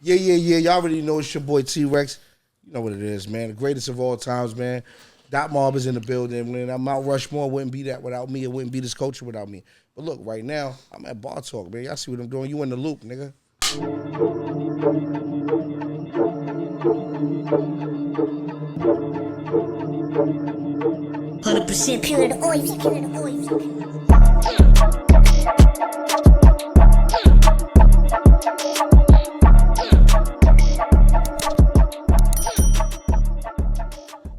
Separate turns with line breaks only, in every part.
Yeah. Y'all already know it's your boy T-Rex. You know what it is, man. The greatest of all times, man. Dot Mob is in the building, man. Mount Rushmore wouldn't be that without me. It wouldn't be this culture without me. But look, right now, I'm at Bar Talk, man. Y'all see what I'm doing? You in the loop, nigga.
100% pure the oil.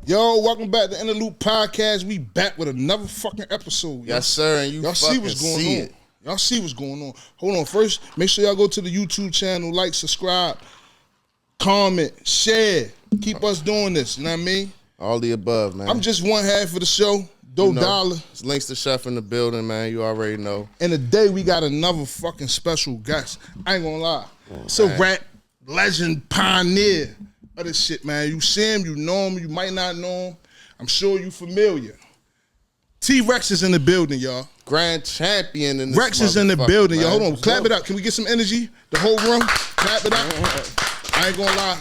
Yo, welcome back to In the Loop Podcast. We back with another fucking episode.
Yes, sir. And y'all
see what's going on. Y'all see what's going on. Hold on. First, make sure y'all go to the YouTube channel, like, subscribe, comment, share. Keep us doing this. You know what I mean?
All the above, man.
I'm just one half of the show. Dollar.
It's Links the Chef in the building, man. You already know.
And today we got another fucking special guest. I ain't gonna lie. It's a rap legend, pioneer of this shit, man. You see him, you know him, you might not know him. I'm sure you familiar. T-Rex is in the building, y'all.
Grand champion in this
Rex is in the building, y'all. Hold on,
Let's
clap
go.
it up. Can we get some energy? The whole room, clap it up. I ain't gonna lie.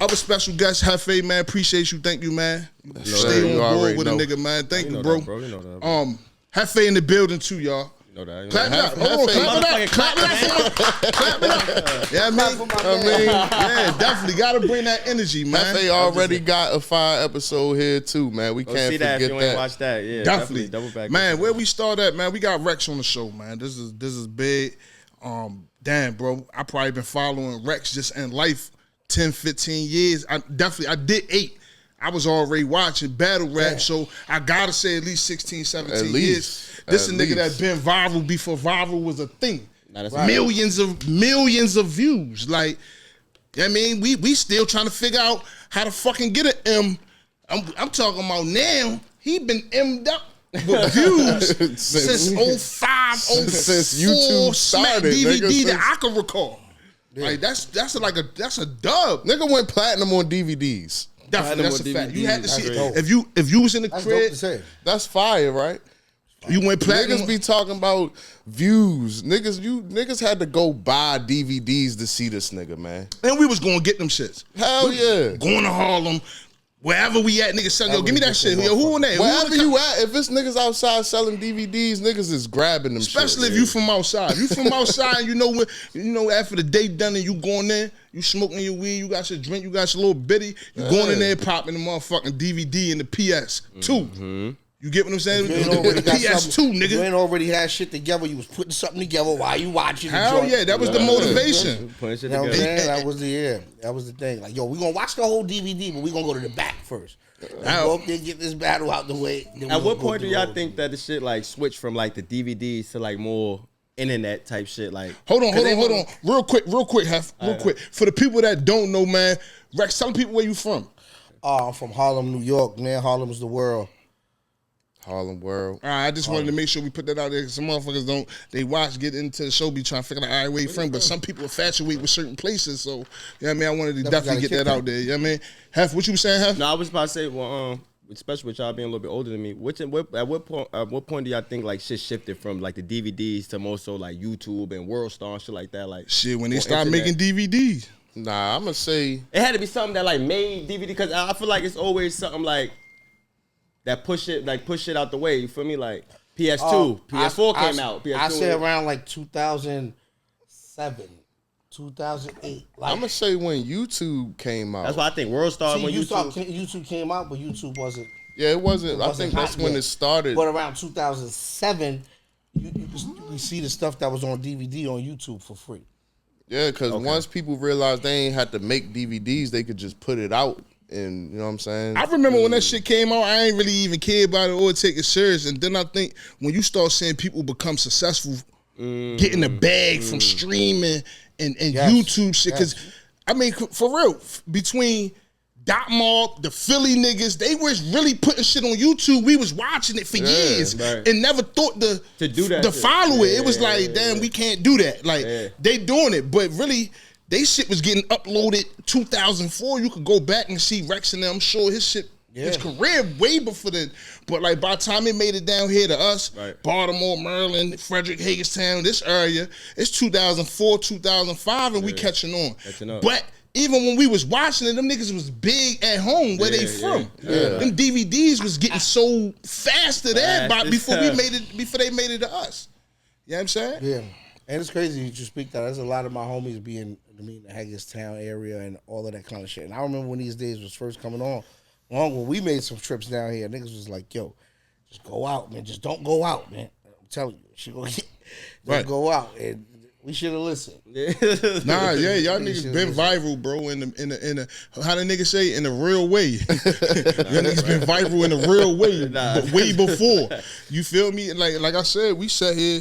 Other special guest, Hefe, man. Appreciate you. Thank you, man. Stay on board with a nigga, man. Thank you, bro.
You know that, bro.
Hefe in the building too, y'all.
You know that.
Clap it up. Hold on, clap it up. Clap it up. Yeah, I mean, yeah, definitely gotta bring that energy, man.
Hefe already got a fire episode here too, man. We
Go
can't
see
forget
that if you ain't
that.
watch that. Yeah,
Definitely.
double back.
Man, where we start at, man, we got Rex on the show, man. This is big. Damn, bro. I probably been following Rex just in life 10, 15 years. I did 8. I was already watching battle rap, so I gotta say at least 16, 17 years. This a nigga that been viral before viral was a thing.
Right.
Millions of views. Like, I mean, we still trying to figure out how to fucking get an M. I'm talking about now, he been M'd up with views since 05, 04,
Since YouTube
Smack
started,
DVD
nigga,
that I can recall. Yeah. Like that's a dub.
Nigga went platinum on DVDs.
Definitely, that's a
Platinum
fact.
on
You had to
DVDs.
see
That's
it. If you was in the
That's dope
crib,
to say.
That's fire, right?
you went platinum.
Niggas be talking about views. Niggas had to go buy DVDs to see this nigga, man.
And we was gonna get them shits.
Hell yeah.
Going to Harlem, wherever we at, niggas selling. Yo, give me that shit. Yo, who on that?
Wherever you at, if it's niggas outside selling DVDs, niggas is grabbing them.
Especially
shit,
if you from outside. You from outside, you know after the day done and you going there, you smoking your weed, you got your drink, you got your little bitty, you going in there popping the motherfucking DVD and the PS2. You get what I'm saying?
You ain't
The
already got
PS2,
something- You
nigga.
ain't already had shit together. You was putting something together while you watching.
Hell yeah, that was the motivation.
Putting shit
You know what I'm
together.
saying? That was the thing. Like, yo, we gonna watch the whole DVD, but we gonna go to the back first. Let's
How?
go up there, get this battle out the way. then we
At what
gonna go
point do
through
y'all
the
think that the shit like switched from like the DVDs to like more internet type shit? Like,
Hold on. Real quick, Hef. Real quick. For the people that don't know, man, Rex, tell people where you from.
I'm from Harlem, New York, man. Harlem's the world.
Harlem World.
All right, I just wanted to make sure we put that out there. Some motherfuckers they watch, get into the show, be trying to figure out, all right, where you from. But some people infatuate with certain places. So, you know what I mean? I wanted to definitely get that out there. You know what I mean? Hef, what you saying, Hef?
no, I was about to say, well, especially with y'all being a little bit older than me, at what point do y'all think like shit shifted from like the DVDs to more so like YouTube and World Star and shit like that? Like
Shit, when they
more
start
internet.
making DVDs.
Nah, I'ma say
It had to be something that like made DVD, because I feel like it's always something like that push it out the way. You feel me? Like PS2, PS4 came out. PS2
I say around like 2007, 2008. Like,
I'ma say when YouTube came out.
That's why I think World Star
see,
when
YouTube came out, but YouTube wasn't.
Yeah, it wasn't. I
wasn't
think that's
hot
when
yet.
it started.
But around 2007, you see the stuff that was on DVD on YouTube for free.
Yeah, because once people realized they ain't had to make DVDs, they could just put it out. And you know what I'm saying?
I remember when that shit came out, I ain't really even care about it or take it serious. And then I think when you start seeing people become successful, getting the bag from streaming and
Yes.
YouTube shit, because, I mean, for real, between Dot Mob, the Philly niggas, they was really putting shit on YouTube. We was watching it for years
right.
and never thought to
do that
to
shit.
follow it.
Yeah,
It was like,
yeah,
damn, we can't do that. Like, they doing it, but really, they shit was getting uploaded 2004. You could go back and see Rex and them. I'm sure his shit His career way before then. But like by the time it made it down here to us,
Right.
Baltimore, Maryland, Frederick, Hagerstown, this area, it's 2004, 2005, and we catching on.
Catching up.
But even when we was watching it, them niggas was big at home where they from.
Yeah.
Them DVDs was getting so faster there before they made it to us. You know what I'm saying?
Yeah. And it's crazy you speak that. There's a lot of my homies being in the Hagerstown area and all of that kind of shit. And I remember when these days was first coming on, when we made some trips down here, niggas was like, yo, just go out, man. Just don't go out, man. I'm telling you. She gonna don't go out. And we should have listened.
Nah, yeah, y'all niggas been viral, bro. In the how the niggas say, in the real way. Y'all niggas been viral in the real way, but way before. You feel me? Like I said, we sat here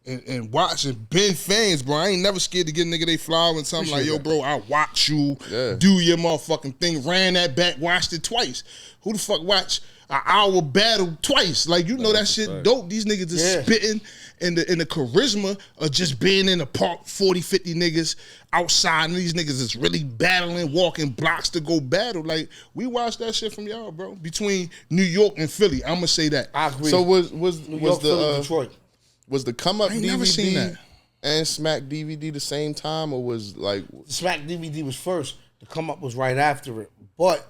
and watch and been fans, bro. I ain't never scared to get a nigga they flower and something like, yo, bro, I watch you do your motherfucking thing. Ran that back, watched it twice. Who the fuck watch an hour battle twice? Like, you know that shit dope. These niggas is spitting. And the charisma of just being in the park, 40, 50 niggas outside, and these niggas is really battling, walking blocks to go battle. Like, we watched that shit from y'all, bro. Between New York and Philly, I'm gonna say that.
I agree.
So was
New York, Philly, Detroit.
Was the Come Up
I ain't never seen
DVD
that.
and Smack DVD the same time, or was like
The Smack DVD was first. The Come Up was right after it. But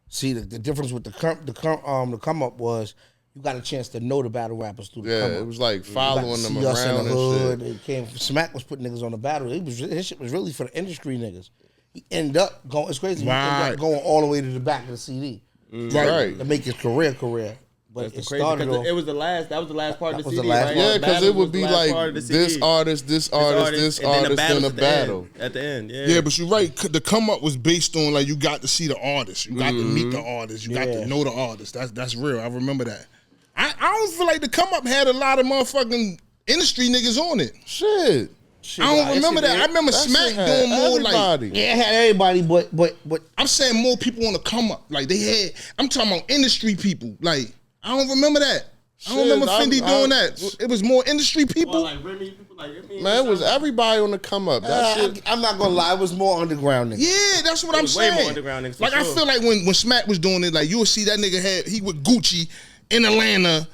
see the difference with the Come Up was you got a chance to know the battle rappers through the Come Up.
it was like following them
See us in
around
the
and
hood.
shit.
It came. Smack was putting niggas on the battle. His shit was really for the industry niggas. He ended up going. It's crazy. He ended up going all the way to the back of the CD
Right.
to make his career. But it started off.
It was the last. That was the last part of the
was the
CD,
last
right?
part.
Yeah, because
Battle
it would
was
be
the last part
like
of the
this
CD.
artist, this artist,
and
then a
at the
battle.
end. At the end, yeah.
Yeah, but you're right. The Come Up was based on, like, you got to see the artist. You got to meet the artist. You got to know the artist. That's real. I remember that. I don't feel like the Come Up had a lot of motherfucking industry niggas on it.
Shit.
I don't remember that. I remember
That
Smack
shit had
doing more
everybody.
Yeah, it had everybody, but
I'm saying more people on the Come Up. Like, they had, I'm talking about industry people. Like, I don't remember that. I don't
Shit,
remember Fendi doing that. It was more industry people.
Well, like Remy, people like Remy.
Man, it was everybody on the Come Up. That shit.
I'm not gonna lie, it was more underground niggas.
Yeah, that's what I'm
was way
saying.
more underground niggas, for
Like, I
sure.
feel like when Smack was doing it, like, you'll see that nigga he with Gucci in Atlanta,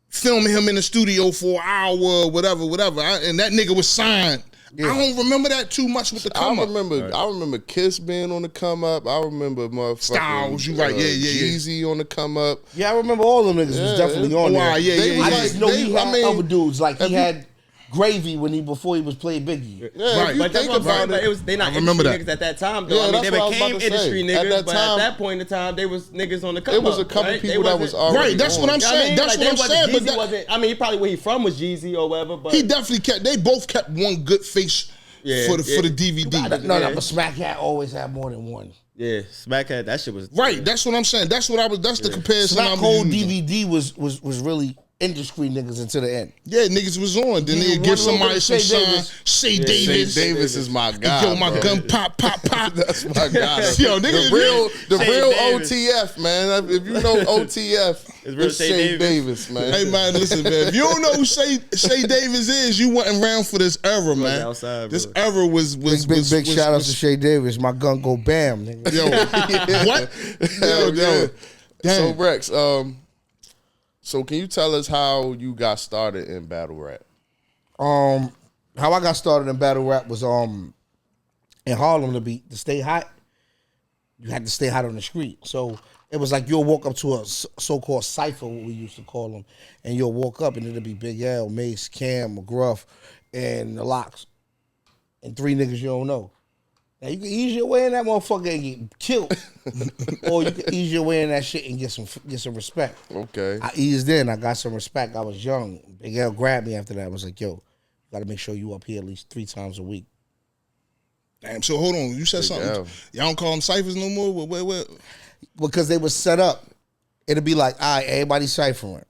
filming him in the studio for an hour or whatever. And that nigga was signed.
Yeah.
I don't remember that too much with the Come
I
Up.
remember Kiss being on the Come Up. I remember motherfucking
Styles, you right, yeah.
Jeezy on the Come Up.
Yeah, I remember all them niggas was definitely on there.
Yeah.
I
Like,
just know he had
I mean,
other dudes. Like he had Gravy before he was playing Biggie.
Yeah,
Right.
if you
But that's
think
what I'm saying.
about
But
it,
it was they not
I remember
industry
that.
niggas at that time though.
Yeah,
I mean,
that's
they
what I was
became
about to
industry
say.
niggas,
At that
but
time-
at that point in time, they was niggas on the come
it was
up,
a couple
right?
people that was already
Right, that's what I'm
on.
saying. That's what I'm saying. But
Jeezy wasn't. I mean, he probably where he from was Jeezy or whatever. But
he definitely they both kept one good face for the DVD.
No,
Yeah.
but Smack had always had more than one.
yeah, Smack had that shit was
Right, that's what I'm saying. That's the comparison
Smack
I'm
whole
using.
DVD was really industry niggas until the end.
Yeah, niggas was on. Then
Yeah,
they'd
one
give
little
somebody
bit
some
of Shay
sign.
Davis.
Shay
Shay
Davis.
Davis is my guy.
Yo, my
bro.
gun pop.
That's my guy.
Yo, nigga,
the
Shay
real
Davis.
OTF, man. If you know OTF,
real
it's
Shay
Shay
Davis.
Davis, man.
Hey man, listen, man. If you don't know who Shay Davis is, you wasn't around for this era, man.
outside,
this
bro.
era was
Big shout out to Shay Davis. My gun go bam, nigga.
Yo, what?
Hell yeah. So
Damn.
Rex, so can you tell us how you got started in battle rap?
How I got started in battle rap was in Harlem to stay hot. You had to stay hot on the street. So it was like you'll walk up to a so-called cipher, what we used to call them, and you'll walk up and it'll be Big L, Mace, Cam, McGruff, and the Locks, and three niggas you don't know. Now you can ease your way in that motherfucker and get killed, or you can ease your way in that shit and get some respect.
Okay.
I eased in. I got some respect. I was young. Big L grabbed me after that. I was like, yo, you got to make sure you up here at least 3 times a week.
Damn. So hold on. You said
Big
something.
L.
Y'all don't call them ciphers no more. What?
Because they was set up. It'll be like, all right, everybody ciphering.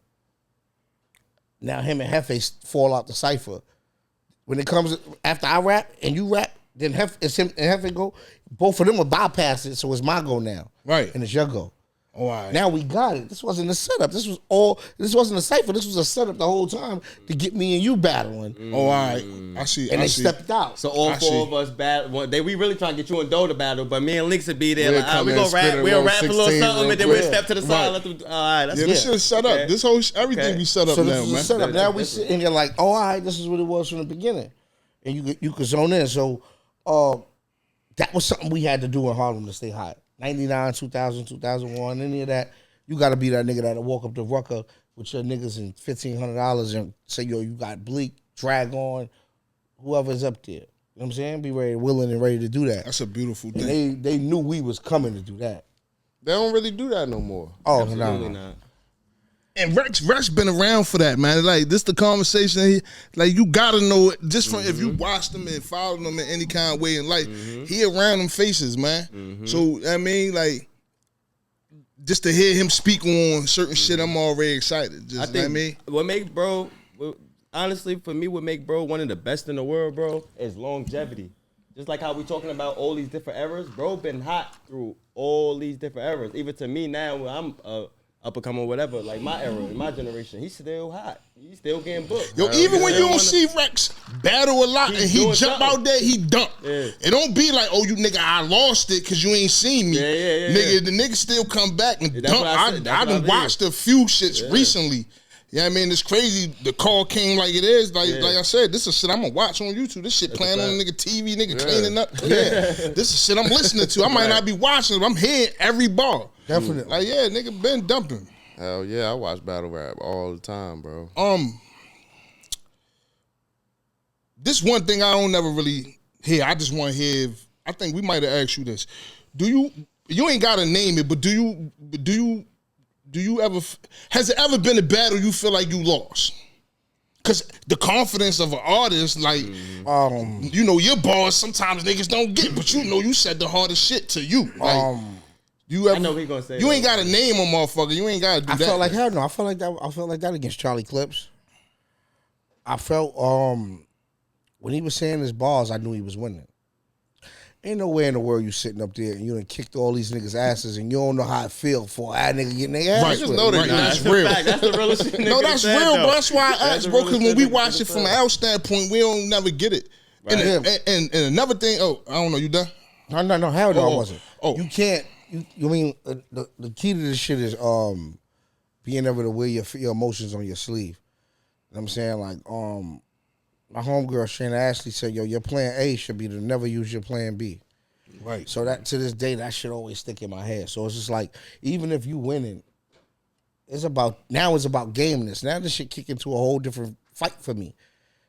Now him and Hefe fall out the cipher. When it comes after I rap and you rap, then it's him and Hefe go. Both of them will bypass it, so it's my go now.
Right.
And it's your go.
Oh, all right.
Now we got it. This wasn't a setup. This wasn't a cipher. This was a setup the whole time to get me and you battling.
Oh, all right. I see.
And they stepped out.
So all
I
four
see.
of us battle. Well, we really trying to get you and Doe to battle, but me and Links would be there.
We'll
Like, all right,
come
we
in
gonna
and spit
rap.
it
We'll
roll
rap a little
16
something,
real
and then we'll
quick.
step to the side.
Right.
Let them, all right, that's
Yeah, this shit is set up.
Okay.
This whole everything
Okay.
be set up
So
now,
this was
man.
a setup.
Yeah,
Now we
that's
sit and you're like, oh, all right, this is what it was from the beginning. And you could zone in. So that was something we had to do in Harlem to stay hot. 99, 2000, 2001, any of that. You got to be that nigga that'll walk up to Rucker with your niggas and $1,500 and say, yo, you got Bleak, Drag On, whoever's up there. You know what I'm saying? Be ready, willing and ready to do that.
That's a beautiful
And
thing.
they knew we was coming to do that.
They don't really do that no more.
Oh,
Absolutely
no.
not.
And Rex been around for that, man. Like, this the conversation. Like, you gotta know it just from if you watch them and follow them in any kind of way in life. He around them faces, man. So I mean, like, just to hear him speak on certain shit, I'm already excited. Just,
I
know
think
what I mean,
what makes bro, honestly, for me, what make bro one of the best in the world, bro, is longevity. Just like how we talking about all these different eras, bro, been hot through all these different eras. Even to me now, when I'm up and coming, whatever, like my era, in my generation, he's still hot. He's still getting booked.
yo, even when you don't see Rex battle a lot
He's
and he
doing
jump
something.
out there, he dunk.
Yeah.
It don't be like, oh, you nigga, I lost it because you ain't seen me.
Yeah.
Nigga, the nigga still come back and
That's
dunk.
what I said. That's
I
what
done
I mean.
watched a few shits recently. You know what I mean? It's crazy. The call came like it is. Like I said, this is shit I'm gonna watch on YouTube. This shit playing on the nigga TV, nigga cleaning up. Yeah. This is shit I'm listening to. I might not be watching it, but I'm hearing every bar.
Definitely.
Like, yeah, nigga been dumping.
Hell yeah, I watch battle rap all the time, bro.
This one thing I don't never really hear. I just want to hear. I think we might have asked you this. You ain't gotta name it, but do you ever? Has it ever been a battle you feel like you lost? Cause the confidence of an artist, like, you know, your bars sometimes niggas don't get, but you know you said the hardest shit to you. Like, you ever?
I know what he gonna say.
You ain't got to name a motherfucker. You ain't got to do
I
that.
felt like hell no. I felt like that against Charlie Clips. I felt when he was saying his bars, I knew he was winning. Ain't nowhere in the world you sitting up there and you done kicked all these niggas' asses and you don't know how it feel for a nigga getting their ass.
Right,
whipped.
know that.
Nah,
That's
that's
real.
a fact. That's the realest shit.
No,
nigga
that's
said,
real,
though.
bro. That's why I
That's
asked,
the
bro,
realest
because when we
shit
watch
nigga
it from
said.
our standpoint, we don't never get it. And another thing, I don't know, you done?
No, hell no, I
Oh,
wasn't.
oh.
You can't. You mean the key to this shit is being able to wear your emotions on your sleeve. You know what I'm saying? Like my homegirl Shayna Ashley said, yo, your plan A should be to never use your plan B.
Right.
So that to this day, that shit always stick in my head. So it's just like, even if you winning, it's about gaming this. Now this shit kick into a whole different fight for me.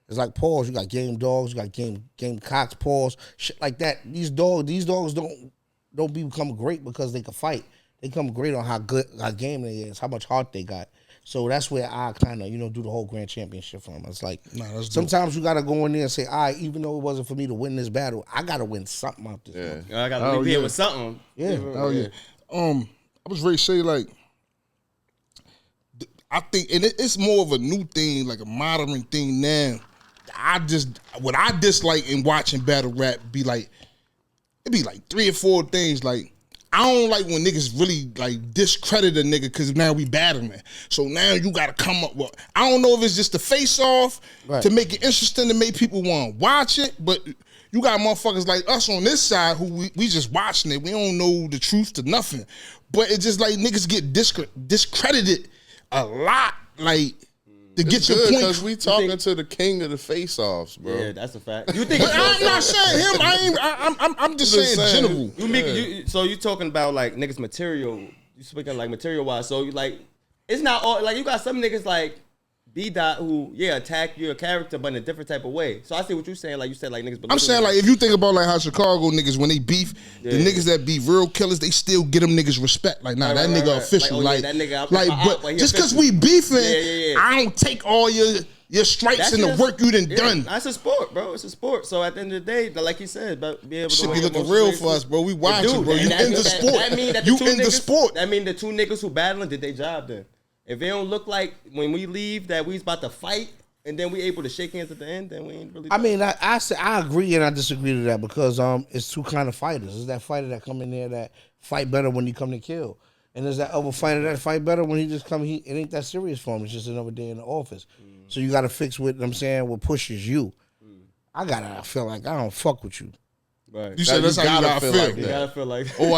It's like pause. You got game dogs. You got game cocks. Pause. Shit like that. These dogs don't become great because they can fight. They become great on how game they is, how much heart they got. So that's where I kind of do the whole grand championship from. It's like
that's
sometimes you gotta go in there and say, all right, even though it wasn't for me to win this battle, I gotta win something out this.
Yeah.
I gotta leave here with something.
Yeah.
Oh yeah. I was ready to say, like, I think, and it's more of a new thing, like a modern thing now. What I dislike in watching battle rap be like, it'd be like 3 or 4 things. Like, I don't like when niggas really like discredit a nigga because now we battling. So now you gotta come up with, I don't know if it's just the face off to make it interesting to make people want to watch it, but you got motherfuckers like us on this side who we just watching it. We don't know the truth to nothing. But it's just like niggas get discredited a lot, like, to get your point.
Because we talking to the king of the face-offs, bro.
Yeah, that's a fact. You think?
But I'm not saying him. I'm just saying general.
So you talking about like niggas material? You speaking like material wise? So you like, it's not all like you got some niggas like B Dot who attack your character but in a different type of way. So I see what you're saying. Like you said, like niggas.
I'm saying like if you think about like how Chicago niggas when they beef, the niggas that be real killers, they still get them niggas respect. Like nah, that nigga official.
Like, that nigga,
but just because we beefing, I don't take all your stripes and the work you done.
That's a sport, bro. It's a sport. So at the end of the day, like you said, be able to
shit be looking real for us, bro. We watching, bro. You in the sport.
That mean that
you in the sport.
That mean the 2 niggas who battling did their job then. If it don't look like when we leave that we's about to fight and then we able to shake hands at the end, then we ain't really.
I mean, I agree and I disagree to that because it's 2 kind of fighters. There's that fighter that come in there that fight better when you come to kill. And there's that other fighter that fight better when he just come. It ain't that serious for him. It's just another day in the office. So you got to fix what I'm saying. What pushes you? I feel like I don't fuck with you.
Right.
You said that's how you gotta feel.
like
You
that.
gotta feel like.
Oh,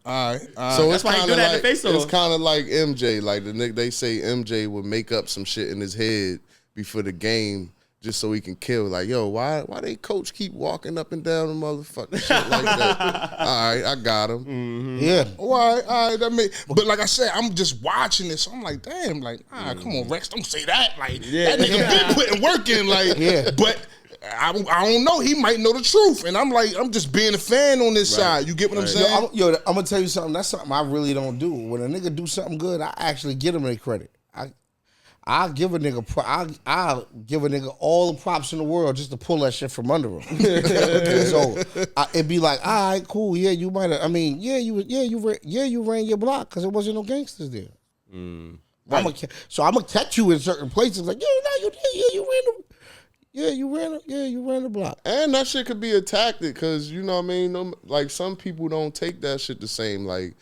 all right.
So it's
why he
kind
do
of
that in
like
the face-off.
it's kind of like MJ. Like the nigga, they say MJ would make up some shit in his head before the game just so he can kill. Like, yo, why they coach keep walking up and down the motherfucking shit like that? All right, I got him.
Yeah.
Oh, all right. But like I said, I'm just watching this. So I'm like, damn. Like, come on, Rex, don't say that. Like, that nigga been putting work in. Like, but. I don't know. He might know the truth, and I'm like, I'm just being a fan on this side. You get what I'm saying?
I'm gonna tell you something. That's something I really don't do. When a nigga do something good, I actually give him their credit. I give a nigga I give a nigga all the props in the world just to pull that shit from under him. So it'd be like, all right, cool, yeah, you might have. I mean, you ran your block because there wasn't no gangsters there. Right. I'm gonna catch you in certain places. Like, you ran the block.
And that shit could be a tactic because, you know what I mean? Like, some people don't take that shit the same. Like,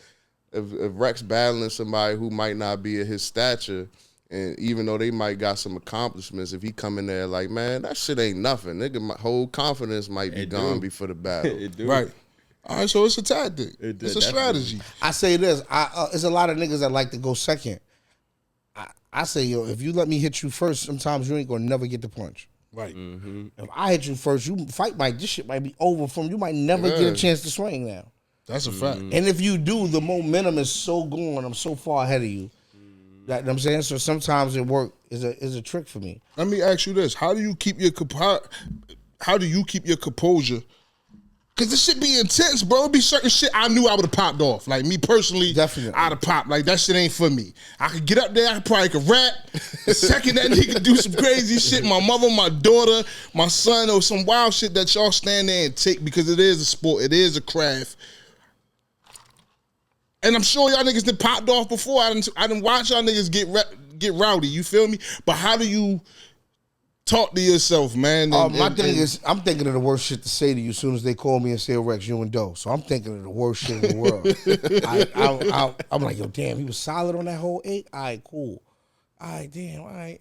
if Rex battling somebody who might not be at his stature, and even though they might got some accomplishments, if he come in there like, man, that shit ain't nothing. Nigga, my whole confidence might be gone before the battle.
Right. All right, so it's a tactic. It's a strategy.
I say this. There's a lot of niggas that like to go second. I say, yo, if you let me hit you first, sometimes you ain't gonna never get the punch.
Right.
If I hit you first, this shit might be over from you. Might never get a chance to swing now.
That's a fact.
And if you do, the momentum is so gone. I'm so far ahead of you. That, you know what I'm saying? So sometimes it work is a trick for me.
Let me ask you this: How do you keep your composure? Because this shit be intense, bro. It be certain shit I knew I would have popped off. Like me personally,
Definitely.
I'd have popped. Like that shit ain't for me. I could get up there, I probably could rap. The second that nigga do some crazy shit, my mother, my daughter, my son, or some wild shit that y'all stand there and take because it is a sport, it is a craft. And I'm sure y'all niggas done popped off before. I done watch y'all niggas get rowdy. You feel me? But how do you talk to yourself, man?
My thing is, I'm thinking of the worst shit to say to you as soon as they call me and say, Rex, you and Doe. So I'm thinking of the worst shit in the world. I'm like, yo, damn, he was solid on that whole 8? All right, cool. All right, damn, all right.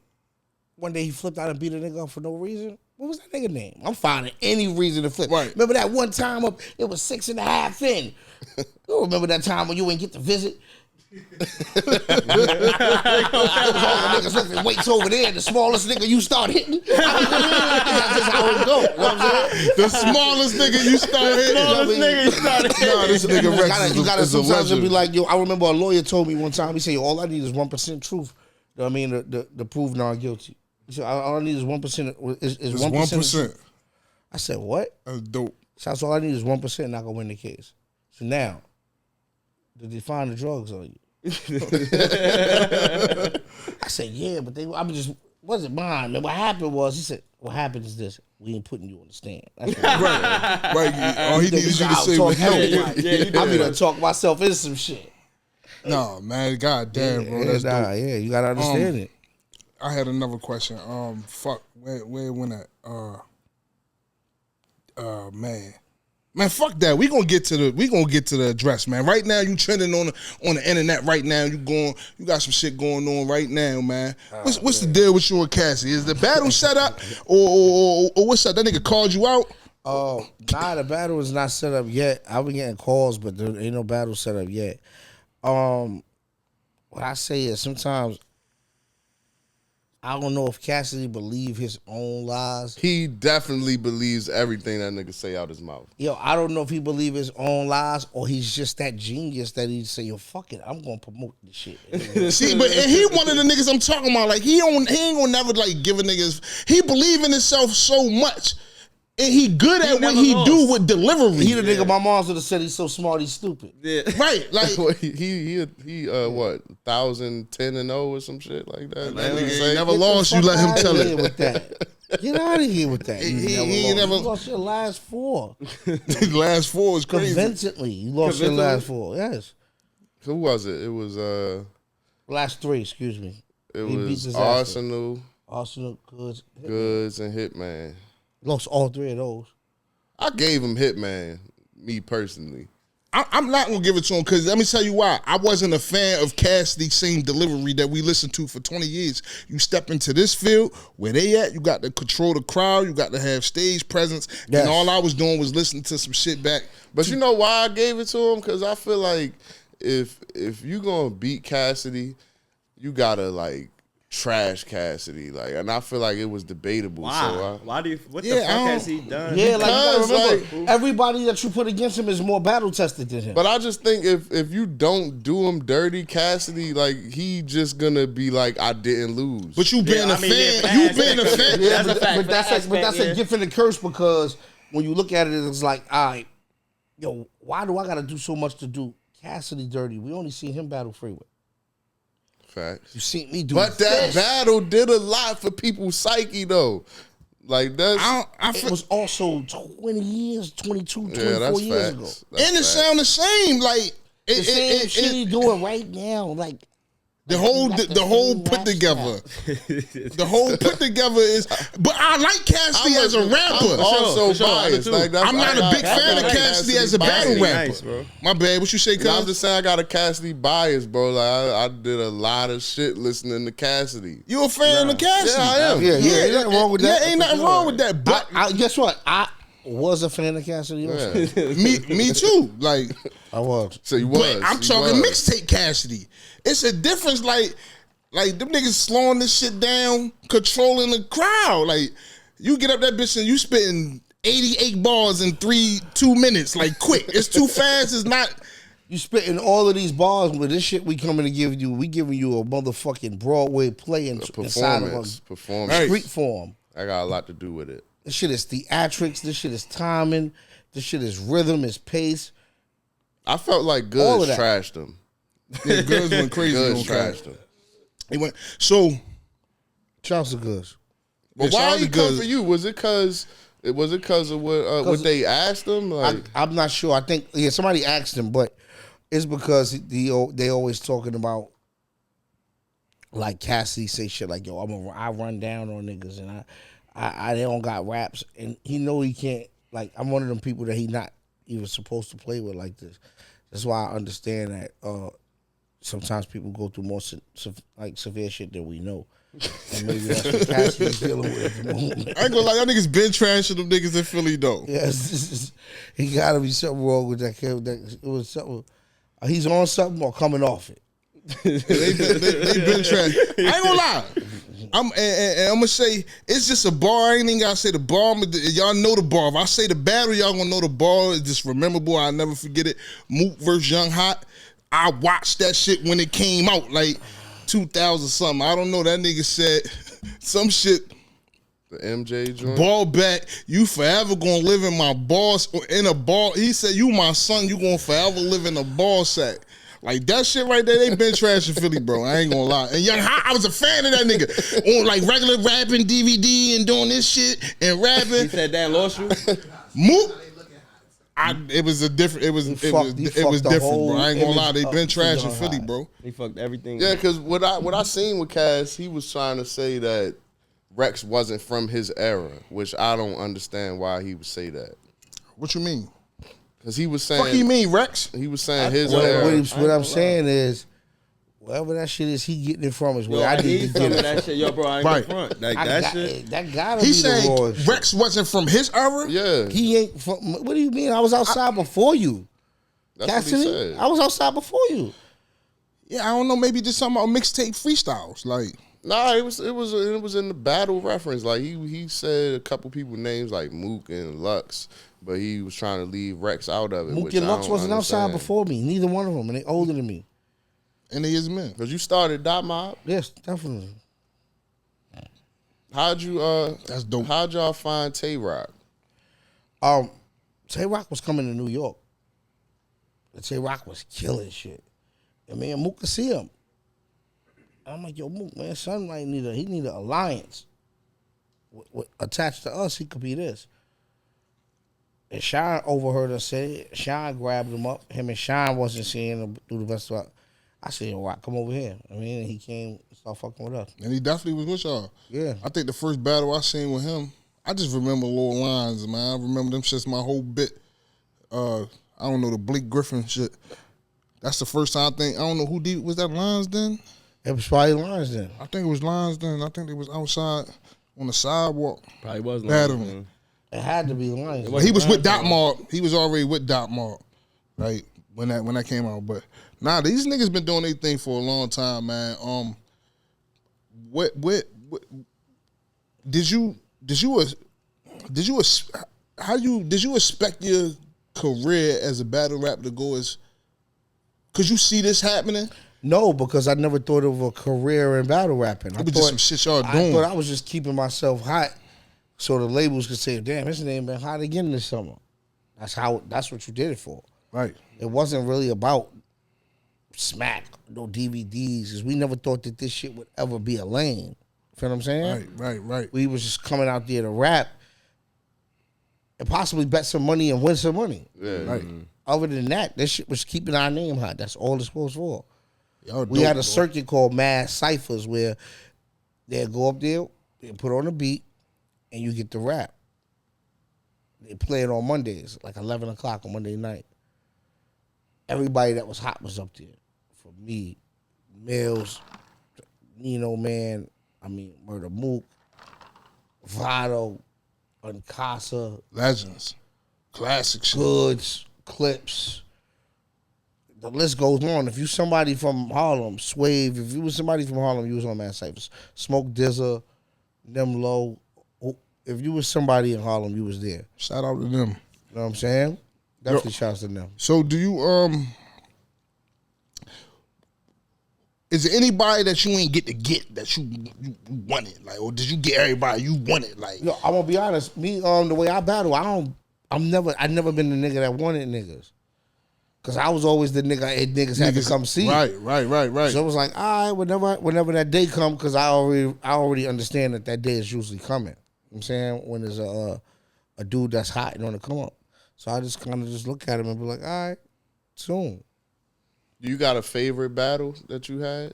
One day he flipped out and beat a nigga up for no reason. What was that nigga name? I'm finding any reason to flip.
Right.
Remember that one time up, it was 6.5 in. You remember that time when you ain't get to visit? All the niggas lifting weights over there. The smallest nigga you start hitting. That's just how it go. You know what I'm saying?
The smallest nigga you start hitting.
Nah,
This nigga Rex
you gotta
is a
sometimes
legend.
be like, yo, I remember a lawyer told me one time, he said, yo, all I need is 1% truth. You know what I mean? To prove non-guilty. He said, all I need is 1%. Is 1%. I said, what?
That's dope.
So that's all I need is 1% and I can win the case. So now, did they find the drugs on you? I said, yeah, but wasn't mine. Man, what happened was, he said, what happened is this. We ain't putting you on the stand. That's what
Right. All he needed you to say was help.
I'm gonna talk myself into some shit.
No, man, god damn, bro. That's dope.
Yeah, you gotta understand it.
I had another question. Where it went at? Man, fuck that. We gonna get to the address, man. Right now, you trending on the internet. Right now, you got some shit going on right now, man. What's the deal with you and Cassie? Is the battle set up, or what's up? That nigga called you out?
Nah, the battle is not set up yet. I've been getting calls, but there ain't no battle set up yet. What I say is sometimes I don't know if Cassidy believe his own lies.
He definitely believes everything that nigga say out his mouth.
Yo, I don't know if he believe his own lies or he's just that genius that he say, yo, fuck it, I'm gonna promote this shit.
See, but he one of the niggas I'm talking about. Like he ain't gonna never like give a niggas. He believe in himself so much. And he good at what he do with delivery.
He the nigga my mom's would have said he's so smart, he's stupid.
Yeah.
Right, like
he what 1,010-0 or some shit like that.
that nigga
Say,
ain't never lost. You let him tell it.
With that. Get out of here with that.
He never
You lost your last 4.
The last 4 is crazy.
Convincingly, you lost your last 4. Yes.
Who was it? It was
Last 3, excuse me.
it
He beat
was
Disaster.
Arsenal,
Goods,
and Hitman.
lost all 3 of those.
I gave him Hitman, me personally.
I'm not gonna give it to him because let me tell you why. I wasn't a fan of Cassidy's same delivery that we listened to for 20 years. You step into this field where they at, you got to control the crowd, you got to have stage presence, and all I was doing was listening to some shit back.
But you know why I gave it to him? Because I feel like if you gonna beat Cassidy, you gotta like trash Cassidy, like, and I feel like it was debatable.
Why?
So
Why do you? What the fuck has he done?
Yeah, like, you gotta
Because,
remember, everybody that you put against him is more battle tested than him.
but I just think if you don't do him dirty, Cassidy, like he just gonna be like, I didn't lose.
But you being
Yeah,
a
I mean,
fan,
yeah,
you
facts.
being a fan.
Yeah,
That's a fact.
but that's a gift and a curse because when you look at it, it's like, all right, yo, why do I got to do so much to do Cassidy dirty? We only see him battle Freeway.
Facts.
You see me do,
But that
this.
battle did a lot for people's psyche, though. Like that's
It was also 20 years, 22, 24
yeah, that's
years
facts.
ago.
That's
And it
facts.
sound the same. Like
The same shit he doing right now, like.
the whole
Like
the whole
same
put
rap
together. The whole put together is. But I like Cassidy as a
I'm
rapper.
also
for sure, I do
biased.
too.
Like, that's,
I'm not a big fan of Cassidy as a battle
bias.
rapper.
Nice, bro.
My bad. What you say,
I'm
cuz?
just saying I got a Cassidy bias, bro. Like I did a lot of shit listening to Cassidy.
You a fan of Cassidy?
Yeah, I am.
Yeah, ain't nothing wrong with that.
Yeah, ain't nothing wrong with that. But
I guess what? I was a fan of Cassidy. Also.
Yeah.
me too. Like,
I was.
So you was.
but I'm
you
talking
was.
mixtape Cassidy. It's a difference. Like them niggas slowing this shit down, controlling the crowd. Like you get up that bitch and you spitting 88 bars in 2 minutes. Like quick. It's too fast. It's not.
You spitting all of these bars with this shit we coming to give you. We giving you a motherfucking Broadway play inside of a
Performance.
street form.
I got a lot to do with it.
This shit is theatrics. This shit is timing. This shit is rhythm. It's pace.
I felt like
All of
Goods
that.
trashed him.
Yeah, Goods went crazy.
Goods
on Cassidy.
trashed him.
He went. So
Charles the Goods.
But
yeah,
why
shout
he
out to
come
Goods.
for you? Was it because of what they asked him? Like,
I'm not sure. I think somebody asked him, but it's because they always talking about like Cassidy say shit like, yo, I run down on niggas and I they don't got raps and he know he can't, like, I'm one of them people that he not even supposed to play with like this. That's why I understand that sometimes people go through more severe shit than we know. And maybe that's what Cassidy's dealing with at the moment.
I ain't gonna lie, y'all niggas been trashing them niggas in Philly though.
Yes, he gotta be something wrong with that kid. It was something. He's on something or coming off it.
they been trash. I ain't gonna lie. I'm gonna say it's just a bar. I ain't even gotta say the bar. Y'all know the bar. If I say the battle, y'all gonna know the bar. It's just memorable. I'll never forget it. Mook versus Young Hot. I watched that shit when it came out, like 2000 something. I don't know. That nigga said some shit.
the MJ joint.
Ball back. You forever gonna live in my balls in a ball. He said, "You my son. You gonna forever live in a ball sack." Like that shit right there, they been trash in Philly, bro. I ain't gonna lie. And Young Hot, I was a fan of that nigga on like regular rapping, DVD, and doing this shit and rapping.
He said that lost you.
Mook. It was a different. It was
He
different,
the whole
bro. I ain't gonna lie. They
image
been
of
trash in
Young
Philly,
Hot.
bro.
He fucked everything.
Yeah, because what I seen with Cass, he was trying to say that Rex wasn't from his era, which I don't understand why he would say that.
What you mean?
Because he was
Fuck you
saying
mean, Rex?
he was saying his
What,
era.
what I'm saying is, wherever that shit is, he getting it from is
Yo,
where I
need
need to
some
get
of
it.
that shit. Yo, bro, I ain't
Right.
gonna front. Like
I
that
got,
shit.
that gotta
He
be the
saying
raw shit.
Rex wasn't from his era.
Yeah,
He ain't from. What do you mean? I was outside before you.
that's what he
Cassidy,
said.
I was outside before you.
Yeah, I don't know. Maybe just something about mixtape freestyles. Like,
Nah, it was in the battle reference. Like he said a couple people names like Mook and Lux, but he was trying to leave Rex out of it.
Mook
which
and
I
Lux
don't
wasn't outside
understand.
before me. Neither one of them, and they older than me.
and he is men.
Cause you started Dot Mob.
Yes, definitely.
How'd you
That's dope.
How'd y'all find Tay Rock?
Tay Rock was coming to New York. And Tay Rock was killing shit. And me and Mook could see him. I'm like, yo, Mook, man, son might need an alliance. Attached to us, he could be this. And Sean overheard us say it. Sean grabbed him up. Him and Sean wasn't seeing him do the best of it. I said, yo, Rock, come over here. I mean, and he came and started fucking with us.
And he definitely was with y'all.
Yeah.
I think the first battle I seen with him, I just remember little lines, man. I remember them shits my whole bit. I don't know, the Blake Griffin shit. That's the first time I don't know who did, was that Lions then?
It was probably Lions then.
I think it was Lions then. I think they was outside on the sidewalk.
Probably was
battling.
It had to be Lions.
But he was with Dot Mob. He was already with Dot Mob, right? When that came out. But nah, these niggas been doing their thing for a long time, man. What did you expect your career as a battle rap to go as? Could you see this happening?
No, because I never thought of a career in battle rapping.
It was just some shit y'all doing.
I thought I was just keeping myself hot so the labels could say, damn, his name been hot again this summer. That's what you did it for.
Right.
It wasn't really about smack, no DVDs, because we never thought that this shit would ever be a lane. Feel what I'm saying?
Right.
We was just coming out there to rap and possibly bet some money and win some money.
Yeah.
Right.
Other than that, this shit was keeping our name hot. That's all it's supposed for.
We
Had a circuit called Mad Cyphers where they'd go up there, they put on a beat, and you get the rap. They play it on Mondays, like 11 o'clock on Monday night. Everybody that was hot was up there. For me, Mills, Nino Man, Murder Mook, Vado, Uncasa,
Legends. Classic shit.
Goods, Clips. The list goes on. If you somebody from Harlem, Swave, if you was somebody from Harlem, you was on Mad Cyphers. Smoke Dizza, them Low. If you was somebody in Harlem, you was there.
Shout out to them.
You know what I'm saying? Definitely shouts to them.
So do you is there anybody that you ain't get that you wanted? Like, or did you get everybody you wanted? Like,
I'm gonna be honest. Me, the way I battle, I never been the nigga that wanted niggas. Cause I was always the niggas had to come see.
Right.
So it was like, all right, whenever that day come, cause I already understand that day is usually coming. You know what I'm saying? When there's a dude that's hot and on the come up. So I just kind of just look at him and be like, all right, soon.
You got a favorite battle that you had?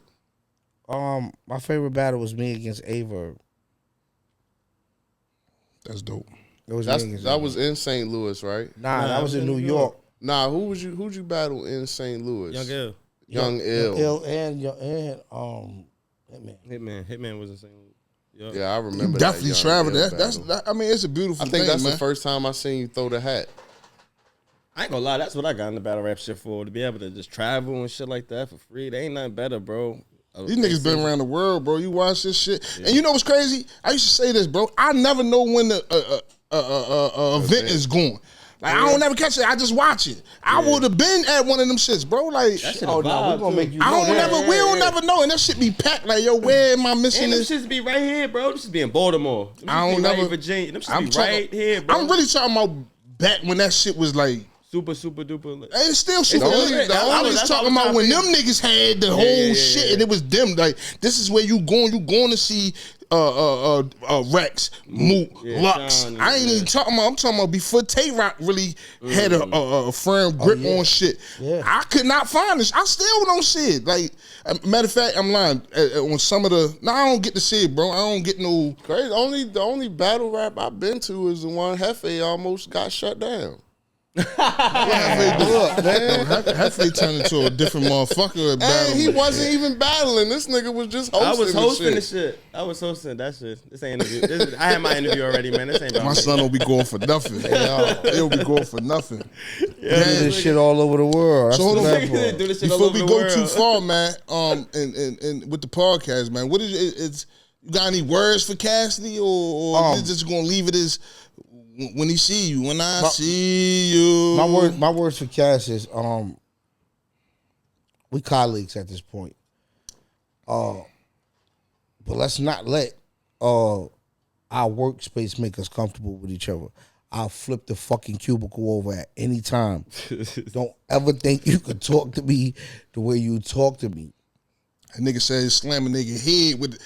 My favorite battle was me against Averb.
that's dope.
It was
That was in St. Louis, right?
Nah, that was in New York.
Nah, who'd you battle in St. Louis?
Young Ill.
Young Ill.
And
Hitman was the same. Yep.
Yeah, I remember.
Definitely
that
traveled.
Young
That's
Ill battle.
I mean, it's a beautiful
I think
thing,
that's
man.
the first time I seen you throw the hat.
I ain't gonna lie, that's what I got in the battle rap shit for. To be able to just travel and shit like that for free. There ain't nothing better, bro.
These niggas been around the world, bro. You watch this shit. Yeah. And you know what's crazy? I used to say this, bro. I never know when the event is going. Like, I don't never catch it. I just watch it. I would have been at one of them shits, bro. Like,
That shit
no, we gonna make you know
we don't never know. And that shit be packed. Like, yo, where am I missing
And them
this?
shits be right here, bro. Them shits be in Baltimore. Them
I don't
shits be right
never-
in Virginia. Them shits be right here, bro.
I'm really talking about back when that shit was like,
super duper.
it's still super.
It's
I
all-
was
that's
talking
all the
about when
time
them niggas had the whole
yeah,
shit
yeah.
and it was them. Like, this is where you going to see Rex, Moot,
Yeah,
Lux.
Sean,
I ain't even talking about. I'm talking about before Tay Rock really had a firm grip on shit.
Yeah.
I could not find this. I still don't see it. Like, matter of fact, I'm lying. On some of the, I don't get to see it, bro. I don't get no.
Crazy. The only battle rap I've been to is the one Hefe almost got shut down.
Hefe turned into a different motherfucker at battle.
And he wasn't even battling. This nigga was just hosting.
I was hosting
the
the
shit.
shit. I was hosting that shit. This ain't interview. I had my interview already, man. This ain't about
My
me.
son don't be going for nothing. He'll be going for nothing.
Do this shit all over the world. That's
So hold
the
on.
bad part.
Do this shit all
Before
over
we
the
go
world.
too far, man, and with the podcast, man, what is it's you got any words for Cassidy, or you just gonna leave it as when he see you? When I see you,
My words for Cass is we colleagues at this point. But let's not let our workspace make us comfortable with each other. I'll flip the fucking cubicle over at any time. Don't ever think you could talk to me the way you talk to me.
a nigga said slam a nigga head with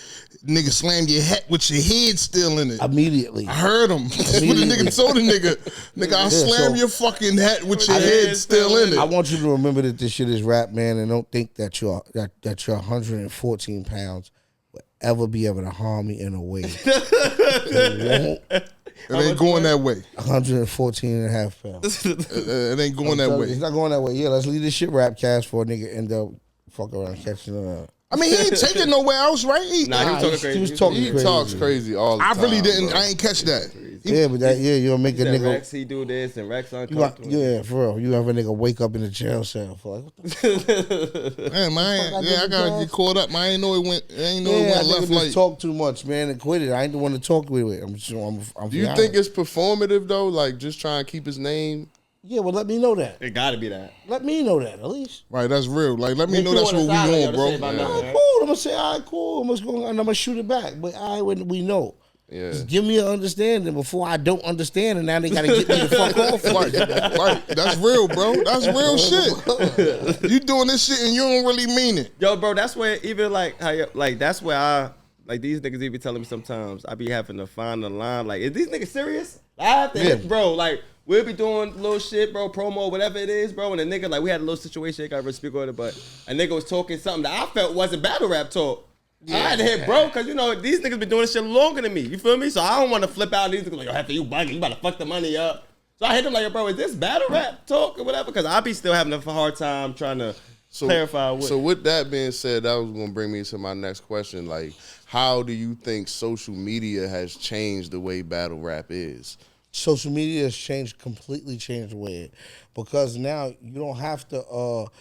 nigga slam your hat with your head still in it.
Immediately.
I heard him. That's what the nigga told the nigga. Nigga, I'll slam your fucking hat with your head still in it.
I want you to remember that this shit is rap, man, and don't think that you're 114 pounds will ever be able to harm me in a way. It won't.
It ain't going that way.
114 and a half pounds.
It ain't going that way.
It's not going that way. Yeah, let's leave this shit rap cast for a nigga end up fuck around catching
I mean, he ain't taking nowhere else, right?
Nah, he was talking crazy.
He was talking
He
crazy.
talks crazy all the time.
I really didn't.
bro.
I ain't catch that.
Yeah, but you'll make a
He said
nigga.
Rex, he do this, and Rex
You
uncomfortable.
yeah, for real. You have a nigga wake up in a jail cell for like, what the
Man, man,
I
yeah, I
did
gotta
with
get caught up. Man, I ain't know it went. I ain't know
Yeah,
it
I
went left
nigga just
like.
talk too much, man, and quit it. I ain't the one to talk with it. I'm
Do you think it's performative though? Like just trying to keep his name?
Yeah, well, let me know that.
It gotta be that.
Let me know that at least.
Right, that's real. Like, let me
Make
know
you
that's
on
what
the
we
side,
on,
yo,
bro.
to say about
All
nothing,
right, cool. I'm gonna say, all right, cool. I'm gonna shoot it back. But all right, when we know.
Yeah.
Just give me an understanding before I don't understand, and now they gotta get me the fuck off.
Right, that's real, bro. That's real shit. You doing this shit and you don't really mean it.
Yo, bro, that's where even like how like that's where I like these niggas even telling me sometimes I be having to find the line. Like, is these niggas serious? I have to hit, bro. Like, we'll be doing little shit, bro, promo, whatever it is, bro. And a nigga, like, we had a little situation, I gotta speak on it, but a nigga was talking something that I felt wasn't battle rap talk. I had to hit bro, because, you know, these niggas been doing this shit longer than me. You feel me? So I don't want to flip out these niggas like, yo, after you bugging, you about to fuck the money up. So I hit him like, yo, bro, is this battle rap talk or whatever? Because I be still having a hard time trying to clarify what.
So with that being said, that was gonna bring me to my next question. Like, how do you think social media has changed the way battle rap is?
Social media has completely changed the way because now you don't have to. All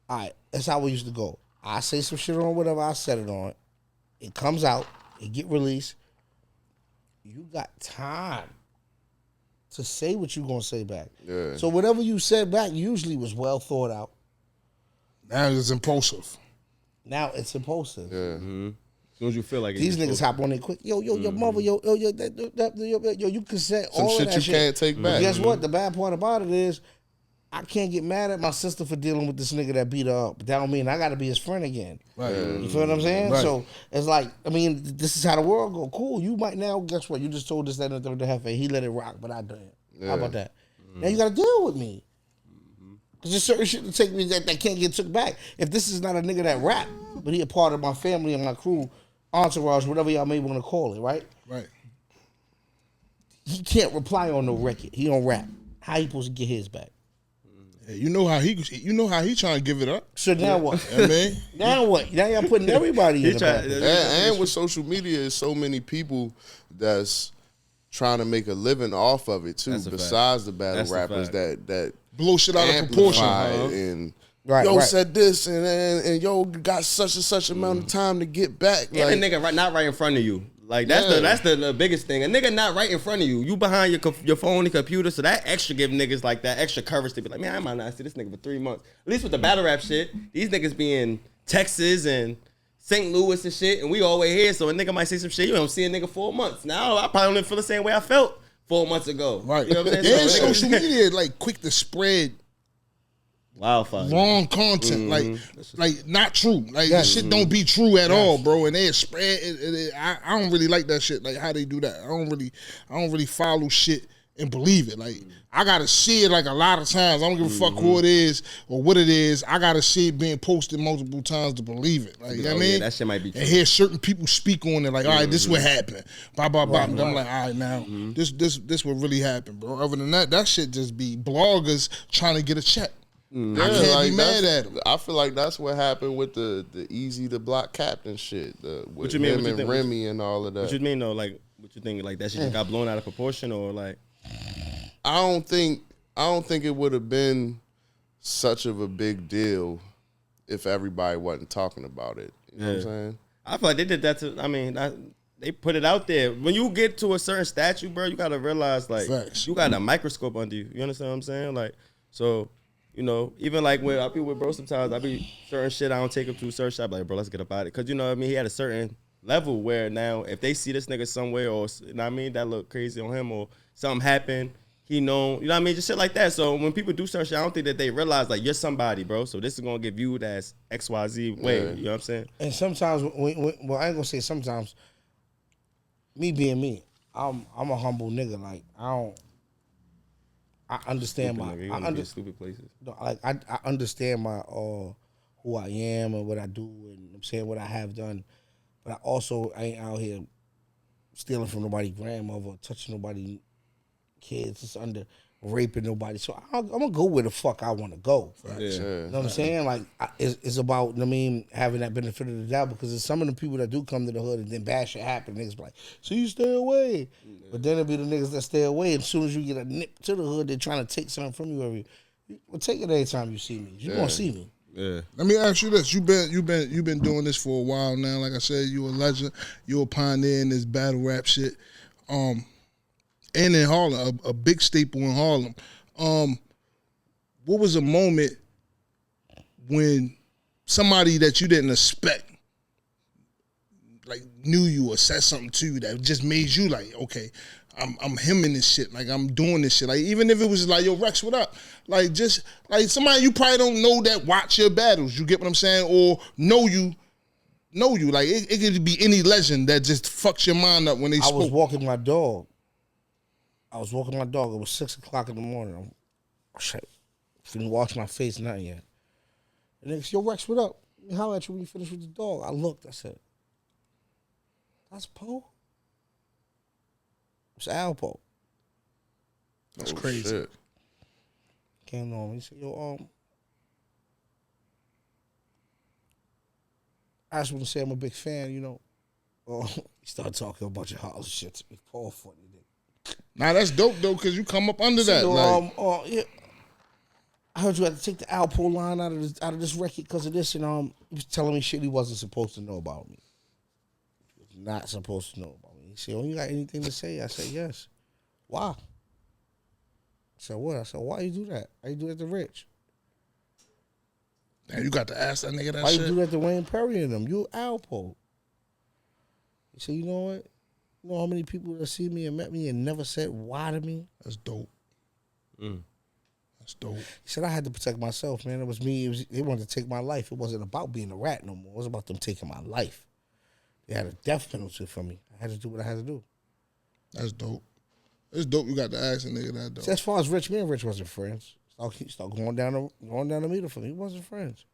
right, that's how we used to go. I say some shit on whatever I said it on. It comes out. It get released. You got time to say what you gonna say back.
Yeah.
So whatever you said back usually was well thought out.
Now it's impulsive.
Now it's impulsive.
Yeah.
As soon as you feel like it,
These
you
niggas hop on it quick. Yo, your mother, yo, you can say
Some
all
shit
of that
you can't take back.
Guess what? The bad part about it is, I can't get mad at my sister for dealing with this nigga that beat her up. But that don't mean I got to be his friend again.
Right.
You feel what I'm saying?
Right.
So it's like, I mean, this is how the world go. Cool. You might now, guess what? You just told us that in the third half, he let it rock, but I didn't. How about that? Now you got to deal with me. Because there's certain shit to take me that can't get took back. If this is not a nigga that rap, but he a part of my family and my crew, entourage, whatever y'all may want to call it, right?
Right.
He can't reply on no record. He don't rap. How he supposed to get his back?
Yeah, you know how he trying to give it up.
So now what?
I mean,
Now what? Now y'all putting everybody in the back.
And with social media, there's so many people that's trying to make a living off of it too.
That's a
Besides the battle
That's a
rappers
fact.
that
blow shit out of proportion.
amplify and
Right,
yo
right.
said this and yo got such and such amount of time to get back.
And a nigga not right in front of you. Like that's the biggest thing. A nigga not right in front of you. You behind your phone and computer, so that extra give niggas like that extra courage to be like, man, I might not see this nigga for 3 months. At least with the battle rap shit, these niggas be in Texas and St. Louis and shit, and we always here. So a nigga might say some shit, you don't see a nigga 4 months. Now I probably don't feel the same way I felt 4 months ago.
Right.
You know what I'm
And
saying? So,
social media like quick to spread
wildfire.
wrong content, like not true. Like the shit don't be true at all, bro. And they spread. I don't really like that shit. Like how they do that. I don't really follow shit and believe it. Like I gotta see it like a lot of times. I don't give a fuck who it is or what it is. I gotta see it being posted multiple times to believe it. Like you know what I mean,
that shit might be true.
And hear certain people speak on it. Like, all right, this is what happened. Blah blah blah. And I'm like, all right, now this what really happened, bro. Other than that shit just be bloggers trying to get a check. I can't be mad at him.
I feel like that's what happened with the easy to block captain shit. With
you mean?
him
What you
and
think?
Remy and all of that.
What you mean though? Like what you think? Like that shit just got blown out of proportion or like?
I don't think it would have been such of a big deal if everybody wasn't talking about it. You know what I'm saying?
I feel like they did that to. I mean, they put it out there. When you get to a certain statue, bro, you gotta realize like
Facts.
you got a microscope under you. You understand what I'm saying? Like so. You know, even like when I be with bro sometimes, I be certain shit I don't take him to a certain shop. Like, bro, let's get up out of it. Because, you know what I mean? He had a certain level where now if they see this nigga somewhere or, you know what I mean, that look crazy on him or something happened, he know, you know what I mean? Just shit like that. So when people do certain shit, I don't think that they realize, like, you're somebody, bro. So this is going to get viewed as XYZ way. You know what I'm saying?
And sometimes, well, I ain't gonna say sometimes. Me being me, I'm a humble nigga. Like I understand
Stupid nigga. You wanna be in stupid places.
like I understand my who I am and what I do and I'm saying what I have done, but I ain't out here stealing from nobody's grandmother, touching nobody's kids, it's under raping nobody. So I'm gonna go where the fuck I want to go. You know what I'm saying? Like it's about, I mean, having that benefit of the doubt, because there's some of the people that do come to the hood and then bad shit happen. Niggas be like, so you stay away, but then it be the niggas that stay away. And as soon as you get a nip to the hood, they're trying to take something from you. Well, take it every time you see me. You gonna see me.
Yeah.
Let me ask you this: you've been doing this for a while now. Like I said, you a legend. You a pioneer in this battle rap shit. And in Harlem, a big staple in Harlem. What was a moment when somebody that you didn't expect, like, knew you or said something to you that just made you like, okay, I'm him in this shit. Like, I'm doing this shit. Like, even if it was like, yo, Rex, what up? Like, just like somebody you probably don't know that watch your battles. You get what I'm saying? Or know you. Like, it could be any legend that just fucks your mind up when they spoke.
I was walking my dog. It was 6 o'clock in the morning. Didn't wash my face, nothing yet. And they said, yo, Rex, what up? How at you when you finish with the dog? I looked, I said, that's Poe? It's Al Poe.
That's crazy.
Shit.
Came on. He said, yo, I just want to say I'm a big fan, you know. He started talking a bunch of Harlem shit to me. Paul funny, nigga.
Nah, that's dope though, cause you come up under that.
So,
Like,
yeah. I heard you had to take the Al Poe line out of this record because of this, and he was telling me shit he wasn't supposed to know about me. He was not supposed to know about me. He said, "Oh, you got anything to say?" I said, "Yes." Why? I said, "What?" I said, "Why you do that? Why you do that to Rich?
man, you got to ask that nigga that
Why
shit.
you do that to Wayne Perry and them? You Al Poe." He said, "You know what? You know how many people that see me and met me and never said why to me?"
That's dope. That's dope.
He said, I had to protect myself, man. It was me. They wanted to take my life. It wasn't about being a rat no more. It was about them taking my life. They had a death penalty for me. I had to do what I had to do.
That's dope. It's dope you got to ask a nigga that, though.
See, as far as Rich, me and Rich wasn't friends. He started going down the meter for me. He wasn't friends.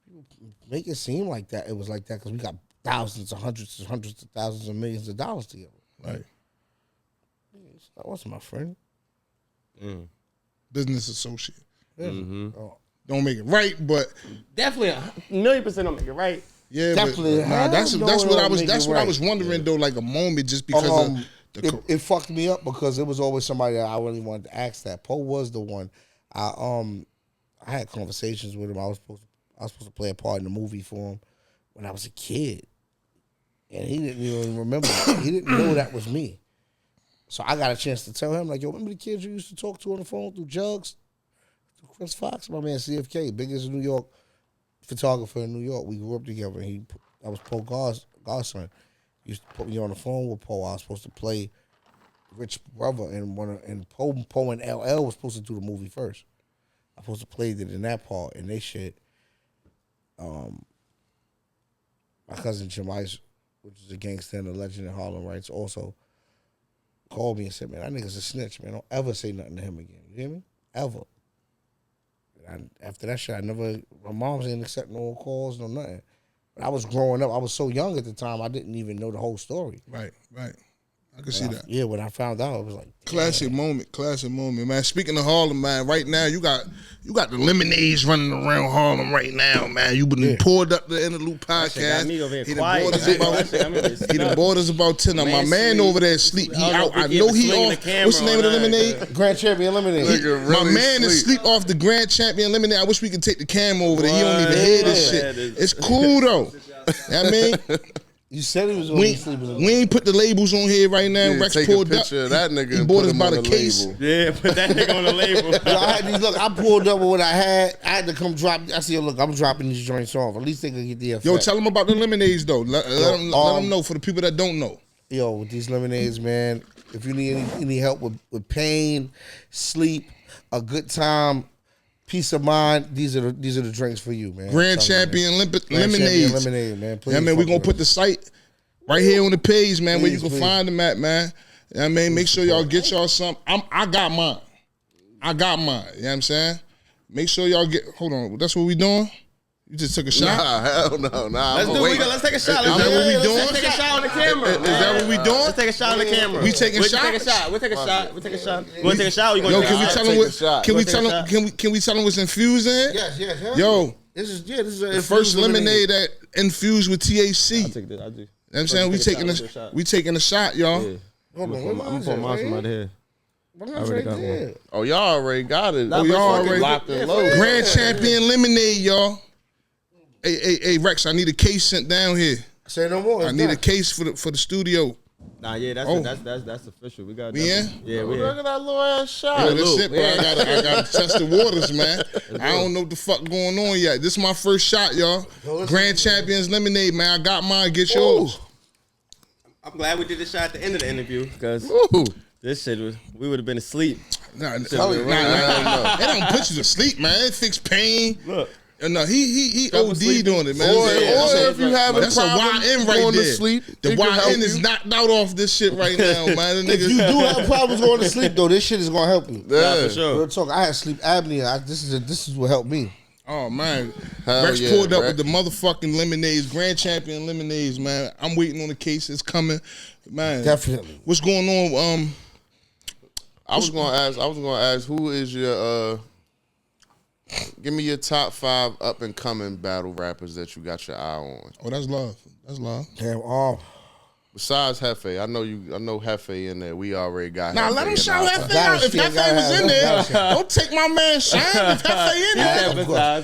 People make it seem like that. It was like that because we got thousands of hundreds of thousands of millions of dollars together.
Right.
That wasn't my friend.
Business associate.
Yeah.
Don't make it right, but
Definitely 1,000,000% don't make it right.
yeah,
Definitely.
But, nah, that's
No,
what I
don't
was.
make
That's
it
what I
right.
was wondering though. Like a moment, just because of the.
It fucked me up because it was always somebody that I really wanted to ask that. Poe was the one. I had conversations with him. I was supposed to play a part in the movie for him when I was a kid, and he didn't even remember. He didn't know that was me. So I got a chance to tell him, like, yo, remember the kids you used to talk to on the phone through Jugs? Through Chris Fox, my man CFK, biggest New York photographer in New York. We grew up together. I was Poe godson. He used to put me on the phone with Poe. I was supposed to play Rich brother, and Poe and LL was supposed to do the movie first. I was supposed to play it in that part, and they shit. My cousin Jim Ice, which is a gangster and a legend in Harlem, writes also called me and said, man, that nigga's a snitch, man. Don't ever say nothing to him again. You hear me? Ever. After that shit, my mom didn't accept no calls, no nothing. But I was growing up. I was so young at the time, I didn't even know the whole story.
Right. I can see that.
Yeah, when I found out, I was like,
Classic moment, man. Speaking of Harlem, man, right now you got the lemonades running around Harlem right now, man. You been poured up the Interlude podcast.
Got me over here
He
quiet.
done bought us about 10. Now my man over there asleep. He out. I know he off. What's the name of the lemonade?
Grand Champion Lemonade.
Nigga
My
really
man is
sleep.
sleep off the Grand Champion Lemonade. I wish we could take the camera over there. He don't even hear this shit. It's cool though. You know what I mean?
You said he was going to be sleeping.
We ain't put the labels on here right now.
Yeah,
Rex
take a
pulled up.
picture of that nigga
He
and
bought
put
us
him
by
on
the
the
case.
label.
Yeah, put that nigga on the label.
I pulled up with what I had. I had to come drop. I said, look, I'm dropping these joints off. At least they could get the effect.
Yo, tell them about the lemonades though. Let them know for the people that don't know.
Yo, with these lemonades, man, if you need any help with pain, sleep, a good time, peace of mind, these are the drinks for you, man.
Grand Champion Lemonades.
Lemonade, man. Please,
Yeah, man, we're going to put the site right here on the page, man, where you can
Please.
find them at, man. Yeah, I mean, make sure y'all get y'all some. I got mine. You know what I'm saying? Make sure y'all get, hold on, that's what we doing? You just took a shot?
Nah, hell no. Nah,
Let's do it. Let's take a shot.
Is that what we doing?
Let's take a shot on the camera.
Is that what we doing?
Let's take a shot on the camera.
We taking
We'll
shots?
take a shot. We'll take a shot. We'll take a shot. You want to take a shot? Or you
Yo,
gonna
can we
take a
tell
shot?
them what?
shot.
Can we
Take a
tell them?
shot.
Can we tell them what's infused in it?
Yes.
Yo,
This is a
first lemonade that infused with THC.
I'll take this. I'll do.
You know what I'm saying? We taking a shot, y'all.
Yeah. I'm gonna pour mine from out here.
I
already got one.
Oh, y'all already got it.
Oh, y'all already
locked and loaded.
Grand Champion Lemonade, y'all. Hey, Rex, I need a case sent down here.
Say no more.
I need a case for the studio.
Nah, yeah, that's official. We got.
We in?
Yeah, we
Look
in.
at that little ass shot.
Yo, that's it, bro. I gotta test the waters, man. I don't know what the fuck going on yet. This is my first shot, y'all. Grand Champions Lemonade, man. I got mine. Get yours.
I'm glad we did this shot at the end of the interview because this shit we would have been asleep.
Nah. It don't put you to sleep, man. It fix pain.
Look.
No, he
Double
OD'd
sleeping.
on it, man.
Or if you have a
That's a
problem
YN right
going
there.
to sleep,
The
it can help
YN is
you.
knocked out off this shit right now, man. The
If you do have problems going to sleep, though, this shit is gonna help you.
Yeah, for sure.
Real talk. I had sleep apnea. This is what helped me.
Oh man,
Hell
Rex
yeah,
pulled up
Rex.
with the motherfucking lemonades, Grand Champion lemonades, man. I'm waiting on the case. It's coming, man.
Definitely.
What's going on?
I was gonna ask who is your give me your top 5 up and coming battle rappers that you got your eye on.
Oh, that's love. That's love.
Damn.
Besides Hefe, I know Hefe in there. We already got.
Now
Hefe
let him
in
shout
our
Hefe
top.
out. If
Gotta
Hefe was in there,
gotta
don't take my man shine. If Hefe in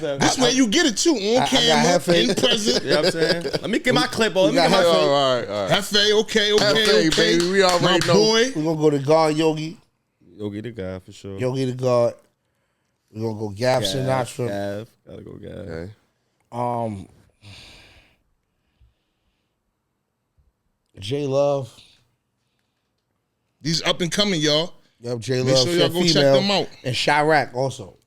there, this way you get it too on camera,
Hefe.
in present.
You know what I'm saying? Let me get my clip on. Let me
got
get my
Hefe.
clip.
All right.
Hefe, okay.
Hefe, baby, we already
my
know.
boy.
We're gonna go to God Yogi.
Yogi the guy for sure.
Yogi the God. We're gonna go Gav Sinatra.
Gav. Gotta go Gav.
Okay.
J Love.
These up and coming, y'all.
Yep, J
Make
Love.
sure y'all go check them out.
And Chirac also.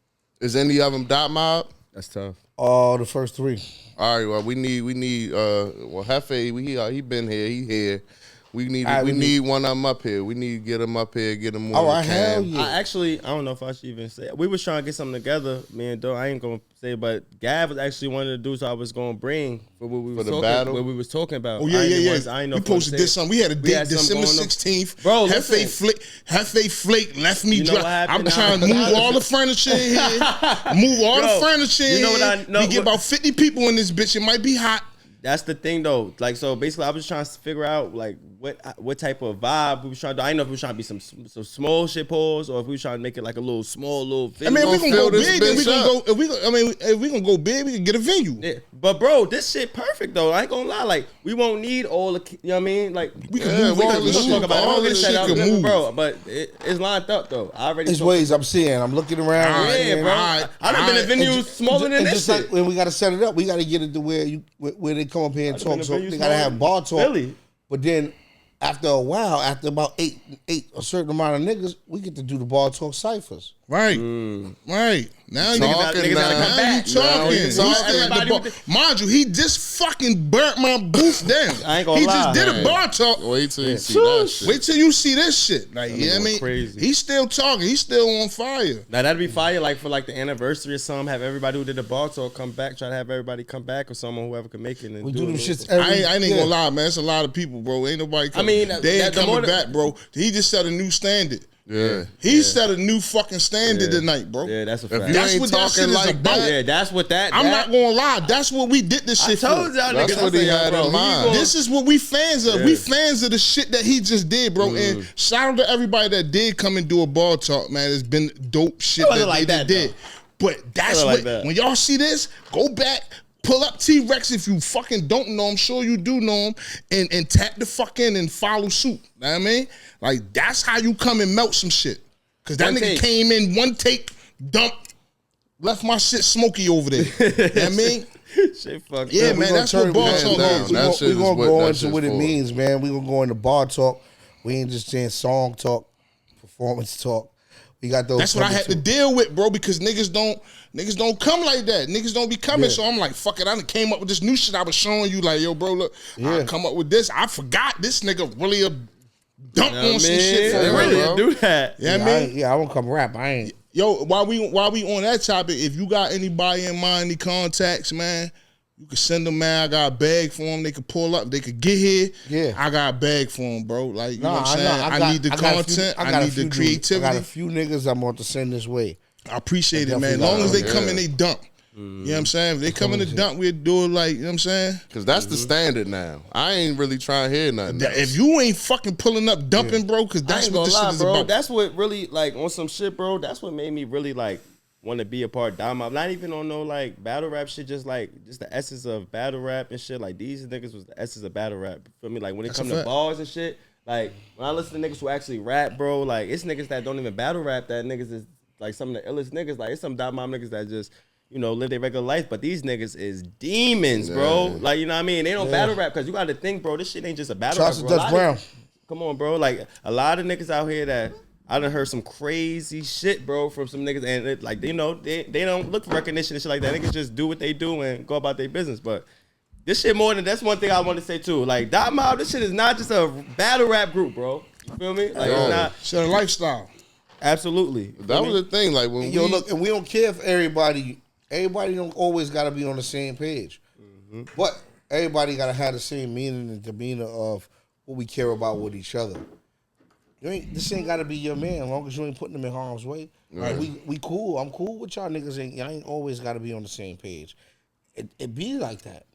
Is any of them Dot Mob?
That's tough.
All the first 3.
All right. Well, we need. Well, Hefe, he been here. He here. We need one of them up here. We need to get him up here. Get him more.
Oh, hell yeah.
I don't know if I should even say. We was trying to get something together, me and Doe. I ain't gonna say, but Gav was actually one of the dudes I was gonna bring for what we was
the
talking,
battle?
what we was talking about.
Oh yeah.
I ain't know
We
if I
posted
say
this
it.
something. We had a date
had something
December
going on.
16th.
Bro, listen.
Hefe Flake left me
You know
dry.
what
I'm
happened
trying
now?
to move all the furniture in here. Move all the furniture in
you know
here.
what I know-
We get about 50 people in this bitch. It might be hot.
That's the thing though. Like, so basically I was trying to figure out like what type of vibe we was trying to do. I didn't know if we were trying to be some small shit pause or if we were trying to make it like a little
I
video.
mean, we
gonna
gonna go
fill this
big. And we
bitch
gonna
up.
go. If we gonna go big, we can get a venue.
Yeah. But bro, this shit perfect though. I ain't gonna lie. Like, we won't need all the, you know what I mean? Like,
We can
Yeah,
move
we
all
can
this
move
shit.
talk about
All
it.
this
Set
shit
up,
can move.
bro. But it's lined up though. I already.
There's ways I'm seeing. I'm looking around.
All right,
Yeah, bro.
Alright,
I done been in
alright.
venues smaller than
and
this
just
shit.
like when we gotta set it up, we gotta get it to where they come up here and
I've been
talk.
in
So
venues
they gotta have
smaller
bar
than
talk.
Philly.
But then after a while, after about eight a certain amount of niggas, we get to do the bar talk ciphers.
Right, right. Now you
Talking now.
now you
Now
talking.
you talking.
He still at the
Everybody
bar.
with
Mind you, he just fucking burnt my booth down.
I ain't gonna
he
lie.
just did a
Man.
bar talk.
Wait till you see that shit.
Wait till you see this shit. Like, you know what I
nigga
mean?
crazy.
He's still talking. He's still on fire.
Now that'd be fire, like for like the anniversary or something. Have everybody who did the bar talk come back. Try to have everybody come back or someone whoever can make it. And
We
do
do
a
them
little-
shits every
I ain't gonna lie, man. It's a lot of people, bro. Ain't nobody coming.
mean,
they ain't
the more
coming
the-
back, bro. He just set a new standard.
Yeah.
He set a new fucking standard
Yeah.
tonight, bro.
Yeah, that's a
If
fact.
you
That's
ain't
what that
talking
shit is
like
about.
that,
Yeah, that's what that.
I'm
that-
not gonna lie. That's what we did this
I
shit
told
for.
y'all
That's
niggas.
what
I
he
said,
had
bro,
in
he
mind.
gonna-
This is what we fans of.
Yeah.
We fans of the shit that he just did, bro. And shout out to everybody that did come and do a bar talk, man. It's been dope shit
It wasn't
that
like
they
that,
did.
though.
But that's
wasn't
what
like that.
when y'all see this, go back. Pull up T-Rex if you fucking don't know him. Sure you do know him. And tap the fuck in and follow suit. Know what I mean? Like, that's how you come and melt some shit. Because that
One
nigga
take.
came in, one take, dump, left my shit smoky over there. You know what I mean?
Shit fucked
Yeah,
up.
man, that's what bar
man
talk
down.
is.
That shit
We're
is
gonna
what
go
that
into
shit's
what it
for.
means, man. We're gonna go into bar talk. We ain't just saying song talk, performance talk. We got those.
That's what I had to deal with, bro, because niggas don't come like that. Niggas don't be coming.
Yeah.
So I'm like, fuck it. I done came up with this new shit I was showing you. Like, yo, bro, look, I
Yeah.
come up with this. I forgot this nigga really dump
You know
on
what I
some
mean?
shit for
They
real.
really
Bro.
do that.
You know what I mean?
I won't come rap. I ain't.
Yo, while we on that topic, if you got anybody in mind, any contacts, man, you can send them, man. I got a bag for them. They could pull up. They could get here.
Yeah.
I got a bag for them, bro. Like, you know what I'm
I
saying?
know.
I need the content. I need the creativity.
I got a few niggas I'm going to send this way.
I appreciate it, man. As
definitely
long as they
got
come
them,
and they dump. You know what I'm saying? If they come in the dump, we'll do it like, you know what I'm saying?
Because that's the standard now. I ain't really trying to hear nothing else.
If you ain't fucking pulling up, dumping, bro, because
I
that's
ain't
what
gonna
this
lie,
shit is
bro.
about.
That's what really, like, on some shit, bro. That's what made me really, like, want to be a part of Dime. Not even on no, like, battle rap shit, just the essence of battle rap and shit. Like, these niggas was the essence of battle rap. You feel me? Like, when it come to bars and shit, like, when I listen to niggas who actually rap, bro, like, it's niggas that don't even battle rap that niggas is, like, some of the illest niggas. Like, it's some Dime niggas that just, you know, live their regular life, but these niggas is demons, bro. Like, you know what I mean? They don't battle rap because you got to think, bro, this shit ain't just a battle rap, bro.
Dutch Brown.
Come on, bro. Like, a lot of niggas out here that I done heard some crazy shit, bro, from some niggas, and it, like, you know, they don't look for recognition and shit like that. Niggas just do what they do and go about their business. But this shit more than, that's one thing I want to say too. Like, Dot Mob, this shit is not just a battle rap group, bro. You feel me? Like, it's not.
It's a lifestyle.
Absolutely.
That was the thing. Like, when
Yo, look, and we don't care if everybody don't always got to be on the same page. But everybody got to have the same meaning and demeanor of what we care about with each other. This ain't got to be your man as long as you ain't putting them in harm's way. Right. We cool. I'm cool with y'all niggas. Y'all ain't always got to be on the same page. It be like that.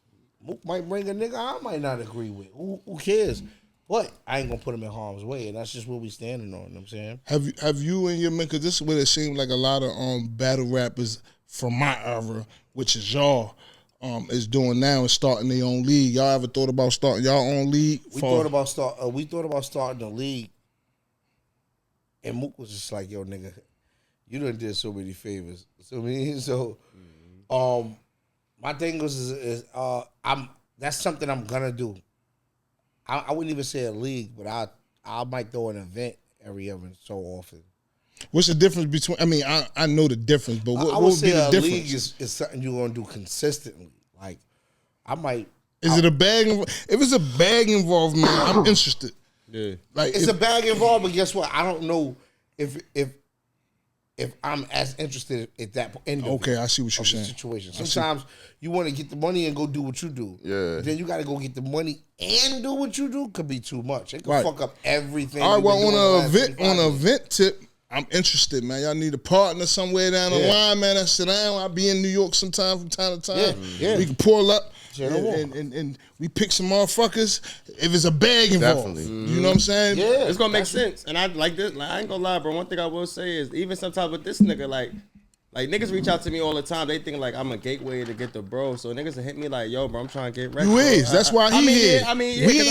Mook might bring a nigga I might not agree with. Who cares? But I ain't going to put him in harm's way, and that's just what we standing on. You know what I'm saying?
Have you and your man, because this is what it seems like a lot of battle rappers from my era, which is y'all, is doing now and starting their own league. Y'all ever thought about starting y'all own league?
We thought about starting the league, and Mook was just like, "Yo, nigga, you done did so many favors." My thing is that's something I'm gonna do. I wouldn't even say a league, but I might throw an event every ever so often.
What's the difference between? I mean, I know the difference, but what would be the difference?
League is something you're gonna do consistently. Like, I might.
Is it a bag? If it's a bag involved, man, I'm interested.
Yeah,
like
it's a bag involved, but guess what? I don't know if I'm as interested at that end of
okay, I see what you're saying.
Situation. Sometimes you want to get the money and go do what you do.
Yeah.
Then you got to go get the money and do what you do. Could be too much. It could
Right.
fuck up everything.
All right, well, on
an
an event tip, I'm interested, man. Y'all need a partner somewhere down the line, man. I sit down. I'll be in New York sometime from time to time.
Yeah.
We can pull up
Sure.
and we pick some motherfuckers if it's a bag involved.
Definitely.
You know what I'm saying?
Yeah.
it's gonna make sense. And I like this. Like, I ain't gonna lie, bro. One thing I will say is, even sometimes with this nigga, like niggas reach out to me all the time. They think like I'm a gateway to get the bro. So niggas will hit me like, "Yo, bro, I'm trying to get rec."
You is. That's why he here.
Yeah,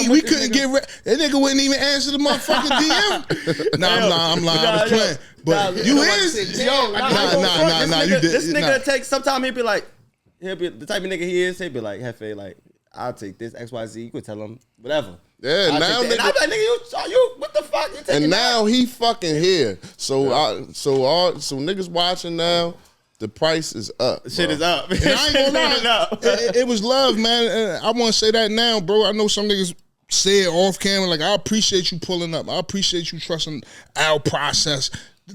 we couldn't get that nigga wouldn't even answer the motherfucking DM. I'm lying. I was playing. But you is.
Nah,
you did.
This nigga take. Sometimes he'll be the type of nigga he is. He'll be like, "Hefe, like, I'll take this XYZ." You could tell him whatever.
Yeah,
I'll
now
take that. And I'm like, nigga, you what the fuck? You taking
and
that?
now he fucking here. So niggas watching now, the price is up.
Shit is up.
And I ain't gonna lie. It was love, man. And I want to say that now, bro. I know some niggas say it off camera. Like, I appreciate you pulling up. I appreciate you trusting our process.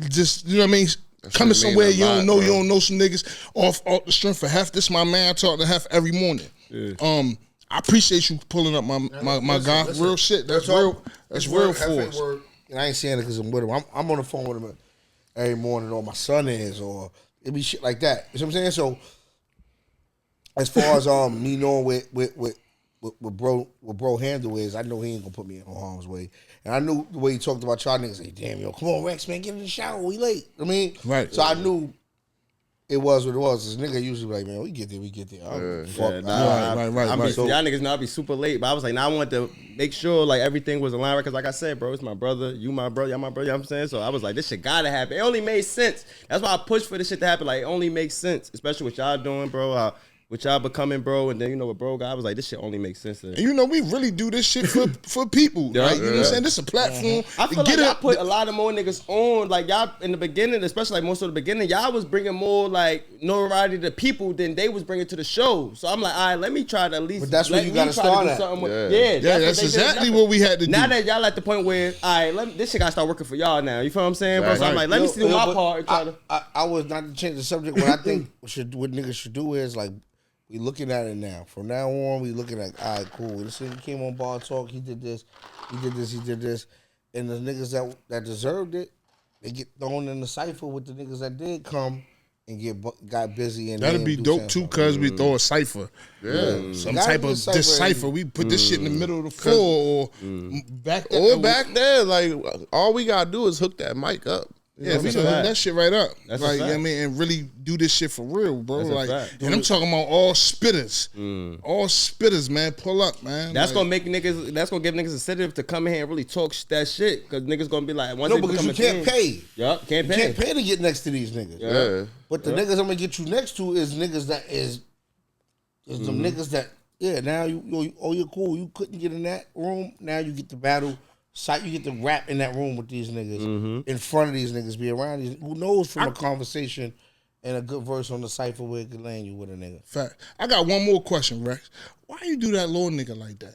Just, you know what I mean? Coming somewhere you don't know some niggas off the strength of Hef. This my man. I talk to Hef every morning. Yeah. I appreciate you pulling up my guy.
listen.
Real shit. That's real. That's real for us.
And I ain't saying it because I'm with him. I'm on the phone with him every morning, or my son is, or it be shit like that. You know what I'm saying? So as far as me knowing what bro handle is, I know he ain't gonna put me in harm's way. And I knew the way he talked about y'all niggas, like, damn, yo, come on, Rex, man, get in the shower, we late. I mean,
right.
So I knew it was what it was. This nigga usually like, man, we get there. Fuck,
Right.
So y'all niggas know I be super late, but I was like, I wanted to make sure like everything was aligned, because like I said, bro, it's my brother, you my brother, y'all my brother, you know what I'm saying? So I was like, this shit gotta happen. It only made sense. That's why I pushed for this shit to happen. Like, it only makes sense, especially what y'all doing, bro. what y'all becoming, bro. And then, you know, what bro got, I was like, this shit only makes sense.
And you know, we really do this shit for people.
Yeah,
Right? You know what I'm
yeah.
saying? This is a platform.
I feel
to
like
get
y'all
it.
put a lot of more niggas on. Like, y'all, in the beginning, especially like most of the beginning, y'all was bringing more, like, notoriety to people than they was bringing to the show. So I'm like, all right, let me try to at least.
But that's where
let
you
me
gotta
try to
start
do
at.
something with-
Yeah.
Yeah, that's exactly what we had to do.
Now that y'all at the point where, all right, this shit gotta start working for y'all now. You feel what I'm saying, bro? So I'm like, let me see do my
but
part and try to.
I was not to change the subject. What I think what niggas should do is like we looking at it now. From now on, we looking at all right, cool. This nigga came on Bar Talk. He did this. He did this. He did this. And the niggas that deserved it, they get thrown in the cipher with the niggas that did come and got busy. And
That'd be dope too, cuz we throw a cipher.
Yeah.
Some
Gotta
type
be a
of
cipher.
decipher. We put this shit in the middle of the floor or back there.
Or back there, like all we gotta do is hook that mic up. You
Yeah,
know
we
what
can
I'm
hook
saying?
that shit right up.
That's a
like, you know what I
fact.
mean, and really do this shit for real, bro.
That's a
Like,
fact.
and I'm talking about all spitters. All spitters, man. Pull up, man.
That's
like,
gonna make niggas. That's gonna give niggas incentive to come in here and really talk that shit. Because niggas gonna be like, once
No,
they
because
become
you
a
can't
team-
pay.
Yup, can't
You
pay.
can't pay to get next to these niggas.
Yeah.
But the niggas I'm gonna get you next to is niggas that is them niggas that now you're cool. You couldn't get in that room. Now you get the battle. You get to rap in that room with these niggas, in front of these niggas, be around these. Who knows from a conversation and a good verse on the cipher where it could land you with a nigga.
fact. I got one more question, Rex. Why you do that little nigga like that?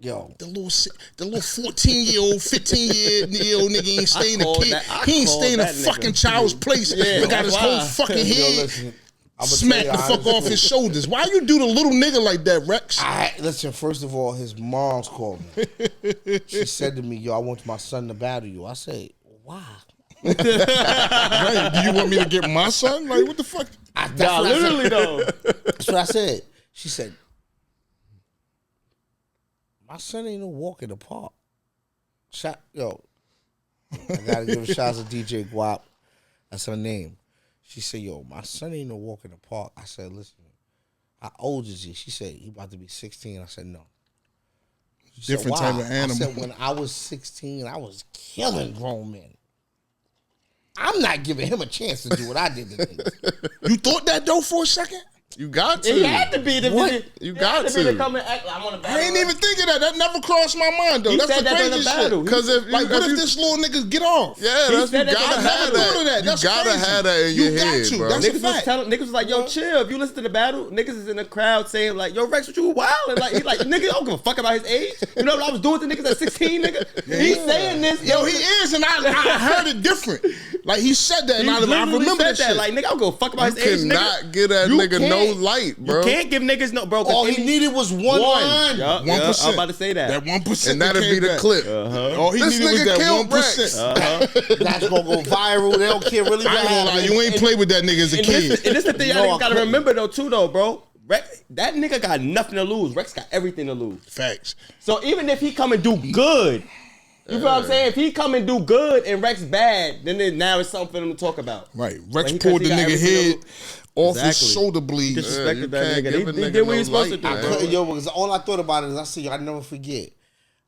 Yo,
The little 14-year-old, 15-year-old nigga ain't staying in
call
kid.
that- I
He ain't
call
staying in a
that nigga.
fucking child's place.
Yeah,
He got his
that's
whole
why.
fucking
yo,
head
listen. I'ma
smacked
tell
the
you
fuck off
honestly.
his shoulders. Why you do the little nigga like that, Rex?
Listen, first of all, his mom's called me. She said to me, yo, I want my son to battle you. I said, why?
Right? Do you want me to get my son? Like, what the fuck?
That's
Nah,
what I said.
literally though.
That's what I said. She said, my son ain't no walk in the park. Yo, I gotta give a shout out to DJ Guap. That's her name. She said, yo, my son ain't no walk in the park. I said, listen, how old is he? She said, he about to be 16. I said, no. She said,
Different
"Why?"
type of animal.
I said, when I was 16, I was killing grown men. I'm not giving him a chance to do what I did to niggas.
You thought that though for a second?
You got to.
It had to be the
What?
You
it
got
had to be
to.
to come and act. I want to battle.
I ain't even thinking that. That never crossed my mind though.
He
That's
said
the
that during the
crazy
battle.
shit.
Because if
Like,
you,
what
if
if
you,
this little nigga get off?
yeah,
He
that's
said
you
that
gotta
during the
have
battle.
that. You
That's
gotta
crazy.
have that in
You
your
got
head,
to.
bro.
That's a
Niggas was
fact.
telling, niggas was like, yo, chill. If you listen to the battle, niggas is in the crowd saying like, yo, Rex, what you wild? And like, he's like, nigga, I don't give a fuck about his age. You know what I was doing to niggas at 16, nigga? He's saying this.
Yo, he is, and I heard it different. Like he said that, and
He
I
literally
remember
said
that shit.
Like, nigga, I don't give a fuck about
You
his age, nigga.
cannot give that
You
nigga no
can't.
light, bro.
You can't give niggas no, bro. 'cause
All he
any-
needed was one line.
Yup,
1%.
I'm about to say that.
That 1%.
And that'd be the clip.
All he
This
needed was
nigga
that
killed
1%.
That's gonna go viral. They don't care really what
I ain't gonna lie,
happened.
you ain't play with that nigga as a
And
kid.
this is the thing y'all
No,
niggas gotta
I couldn't.
remember though, too, though, bro. Rex, that nigga got nothing to lose. Rex got everything to lose.
Facts.
So even if he come and do good, you feel what I'm saying? If he come and do good and Rex bad, then now it's something for him to talk about.
Right.
Like,
Rex
he-
pulled
'cause
the
he got
nigga
everything
head
to
off his
Exactly.
shoulder bleed.
Disrespected
you
that
can't
nigga.
give a
He
nigga
did what
no
he was supposed to
light,
do,
man.
bro.
Yo, because all I thought about it is I said, I never forget.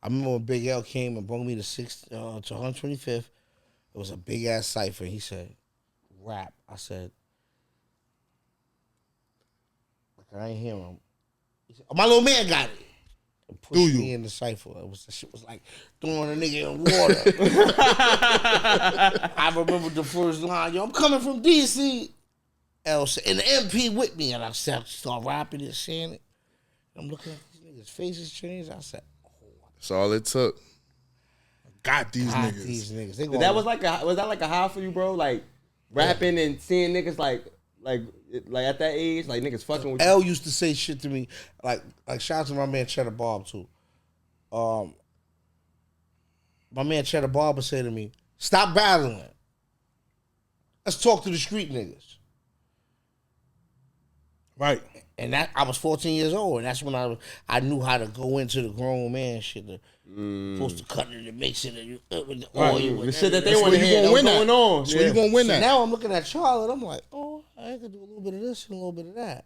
I remember when Big L came and brought me to 125th. It was a big ass cipher. He said, rap. I said, I ain't hear him. He said, my little man got it. And pushed
Do you?
me in the cipher. The shit was like throwing a nigga in water. I remember the first line, yo, I'm coming from DC. L said, and the MP with me. And I start rapping and saying it. I'm looking at these niggas' faces change. I said,
That's all it took.
Got these
God,
niggas.
these niggas. They
That
gonna-
was like a high for you, bro? Like rapping and seeing niggas like at that age, like niggas fucking with you.
L used to say shit to me, like shout out to my man Cheddar Bob too. My man Cheddar Bob would say to me, "Stop battling. Let's talk to the street niggas."
Right.
And that I was 14 years old, and that's when I knew how to go into the grown man shit. Supposed to cut it and mix it and with the oil.
The
and
shit that they
That's
want
where
to
you
hear
gonna
that was
win
going
that.
on.
That's where you gonna win
So
that.
now I'm looking at Charlotte. I'm like, oh, I could do a little bit of this and a little bit of that.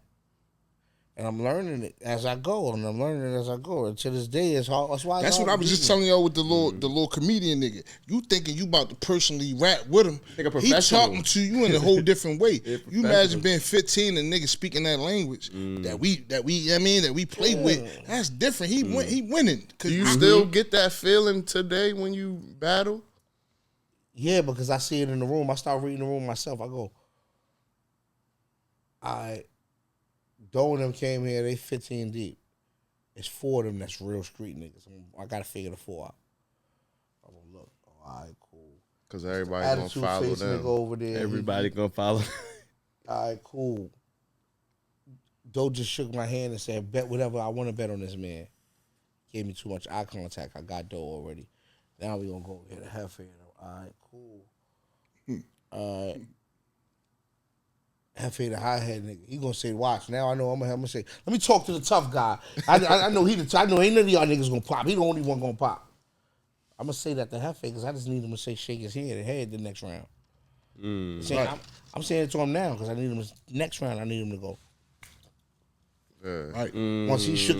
And I'm learning it as I go, and I'm learning it as I go. And to this day, it's hard. That's why.
That's what I was just telling y'all with the little comedian nigga. You thinking you about to personally rap with him?
Nigga
He
professional.
talking to you in a whole different way.
Yeah,
You imagine being 15 and niggas speaking that language that we play with. That's different. He winning.
Do you still get that feeling today when you battle?
Yeah, because I see it in the room. I start reading the room myself. I go, Doe and them came here, they 15 deep. It's 4 of them that's real street niggas. I got to figure the 4 out. I'm going to look. All right, cool.
Because everybody's going to follow them.
Nigga over there.
Everybody gonna follow.
All right, cool. Doe just shook my hand and said, bet whatever I want to bet on this man. Gave me too much eye contact. I got Doe already. Now we going to go hit a Hefe. All right, cool. All right. Hefe the high head nigga. He gonna say, watch. Now I know I'm gonna say, let me talk to the tough guy. I know I know ain't none of y'all niggas gonna pop. He the only one gonna pop. I'm gonna say that to Hefe because I just need him to say shake his head the next round. I'm saying it to him now because I need him next round. I need him to go.
Right.
Once he shook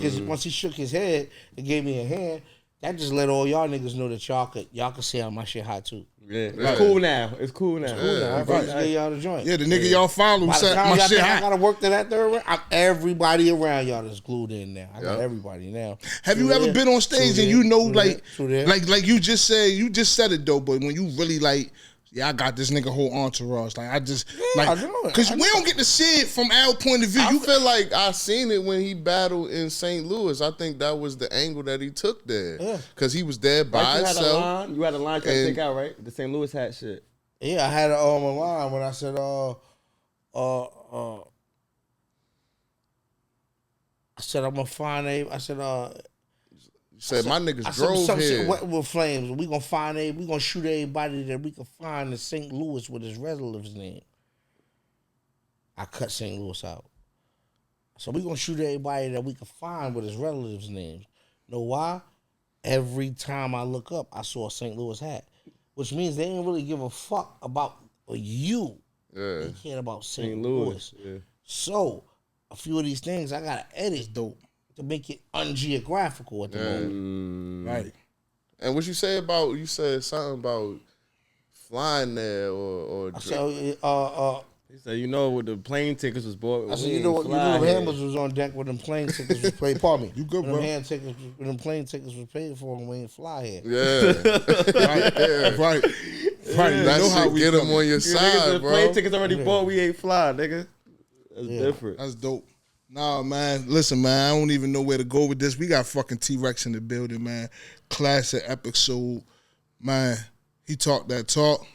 his head and gave me a hand, that just let all y'all niggas know that y'all could say my shit hot too.
Yeah, it's cool now. It's cool now.
I just gave y'all the joint.
Yeah, the nigga y'all follow
By the
said
time
my
y'all
shit
think I
hot.
gotta work to that third round, everybody around y'all that's glued in now. I got everybody now.
Have you ever been on stage and you know like you just said it though, but when you really like, yeah, I got this nigga whole entourage. Like I just
I know it.
because we don't get to see it from our point of view.
I feel like I seen it when he battled in St. Louis. I think that was the angle that he took there.
Yeah.
Because he was there by
Right,
himself.
you had a line trying to take out, right? The St. Louis hat shit.
Yeah, I had it on my line when I said, I'm gonna find a. I said,
You said my niggas
I said
drove
some
here.
shit wet with flames. We gonna shoot everybody that we can find in St. Louis with his relative's name. I cut St. Louis out. So we gonna shoot everybody that we can find with his relative's names. Know why? Every time I look up, I saw a St. Louis hat, which means they didn't really give a fuck about you.
Yeah.
They cared about St. Louis.
Yeah.
So a few of these things I gotta edit though to make it ungeographical at the moment.
Right.
And what you said something about flying there or
So
He said, you know, what the plane tickets was bought.
I said, you know, Hammers was on deck when them plane tickets was paid. Pardon me.
You good,
when
bro?
When them plane tickets was paid for, and we ain't fly here.
yeah.
Right. You
That
know how
shit
we
get him
coming.
on your
Niggas,
side,
the
bro.
plane tickets already bought. We ain't fly, nigga. That's different.
That's dope. Nah, man. Listen, man. I don't even know where to go with this. We got fucking T-Rex in the building, man. Classic episode, man. He talked that talk.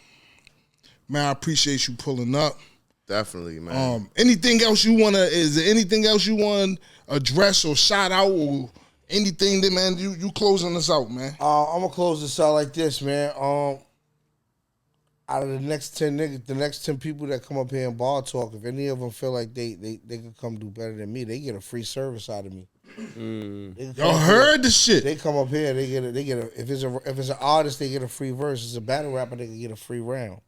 Man, I appreciate you pulling up.
Definitely, man.
Anything else you wanna? Is there anything else you want to address or shout out or anything that, man? You closing us out, man.
I'm gonna close this out like this, man. Out of the next 10 niggas, the next 10 people that come up here and bar talk, if any of them feel like they can come do better than me, they get a free service out of me.
Y'all heard the shit.
They come up here, they get a. If it's an artist, they get a free verse. If it's a battle rapper, they can get a free round.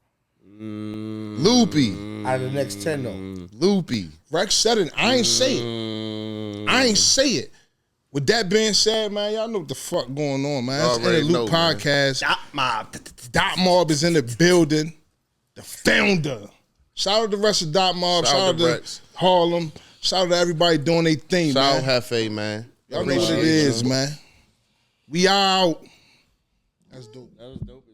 Loopy.
Out of the next 10 though.
Loopy.
Rex said it. I ain't say it. I ain't say it. With that being said, man, y'all know what the fuck going on, man. It's in the
Already
Loop
know, man.
podcast. Dot Mob is in the building. The founder. Shout out to the rest of Dot Mob. Shout out to
Rex.
Harlem. Shout out to everybody doing their thing,
Shout
man.
out Hefe, man.
Y'all know what it
Appreciate
is,
you.
man. We out. That's dope.
That was dope.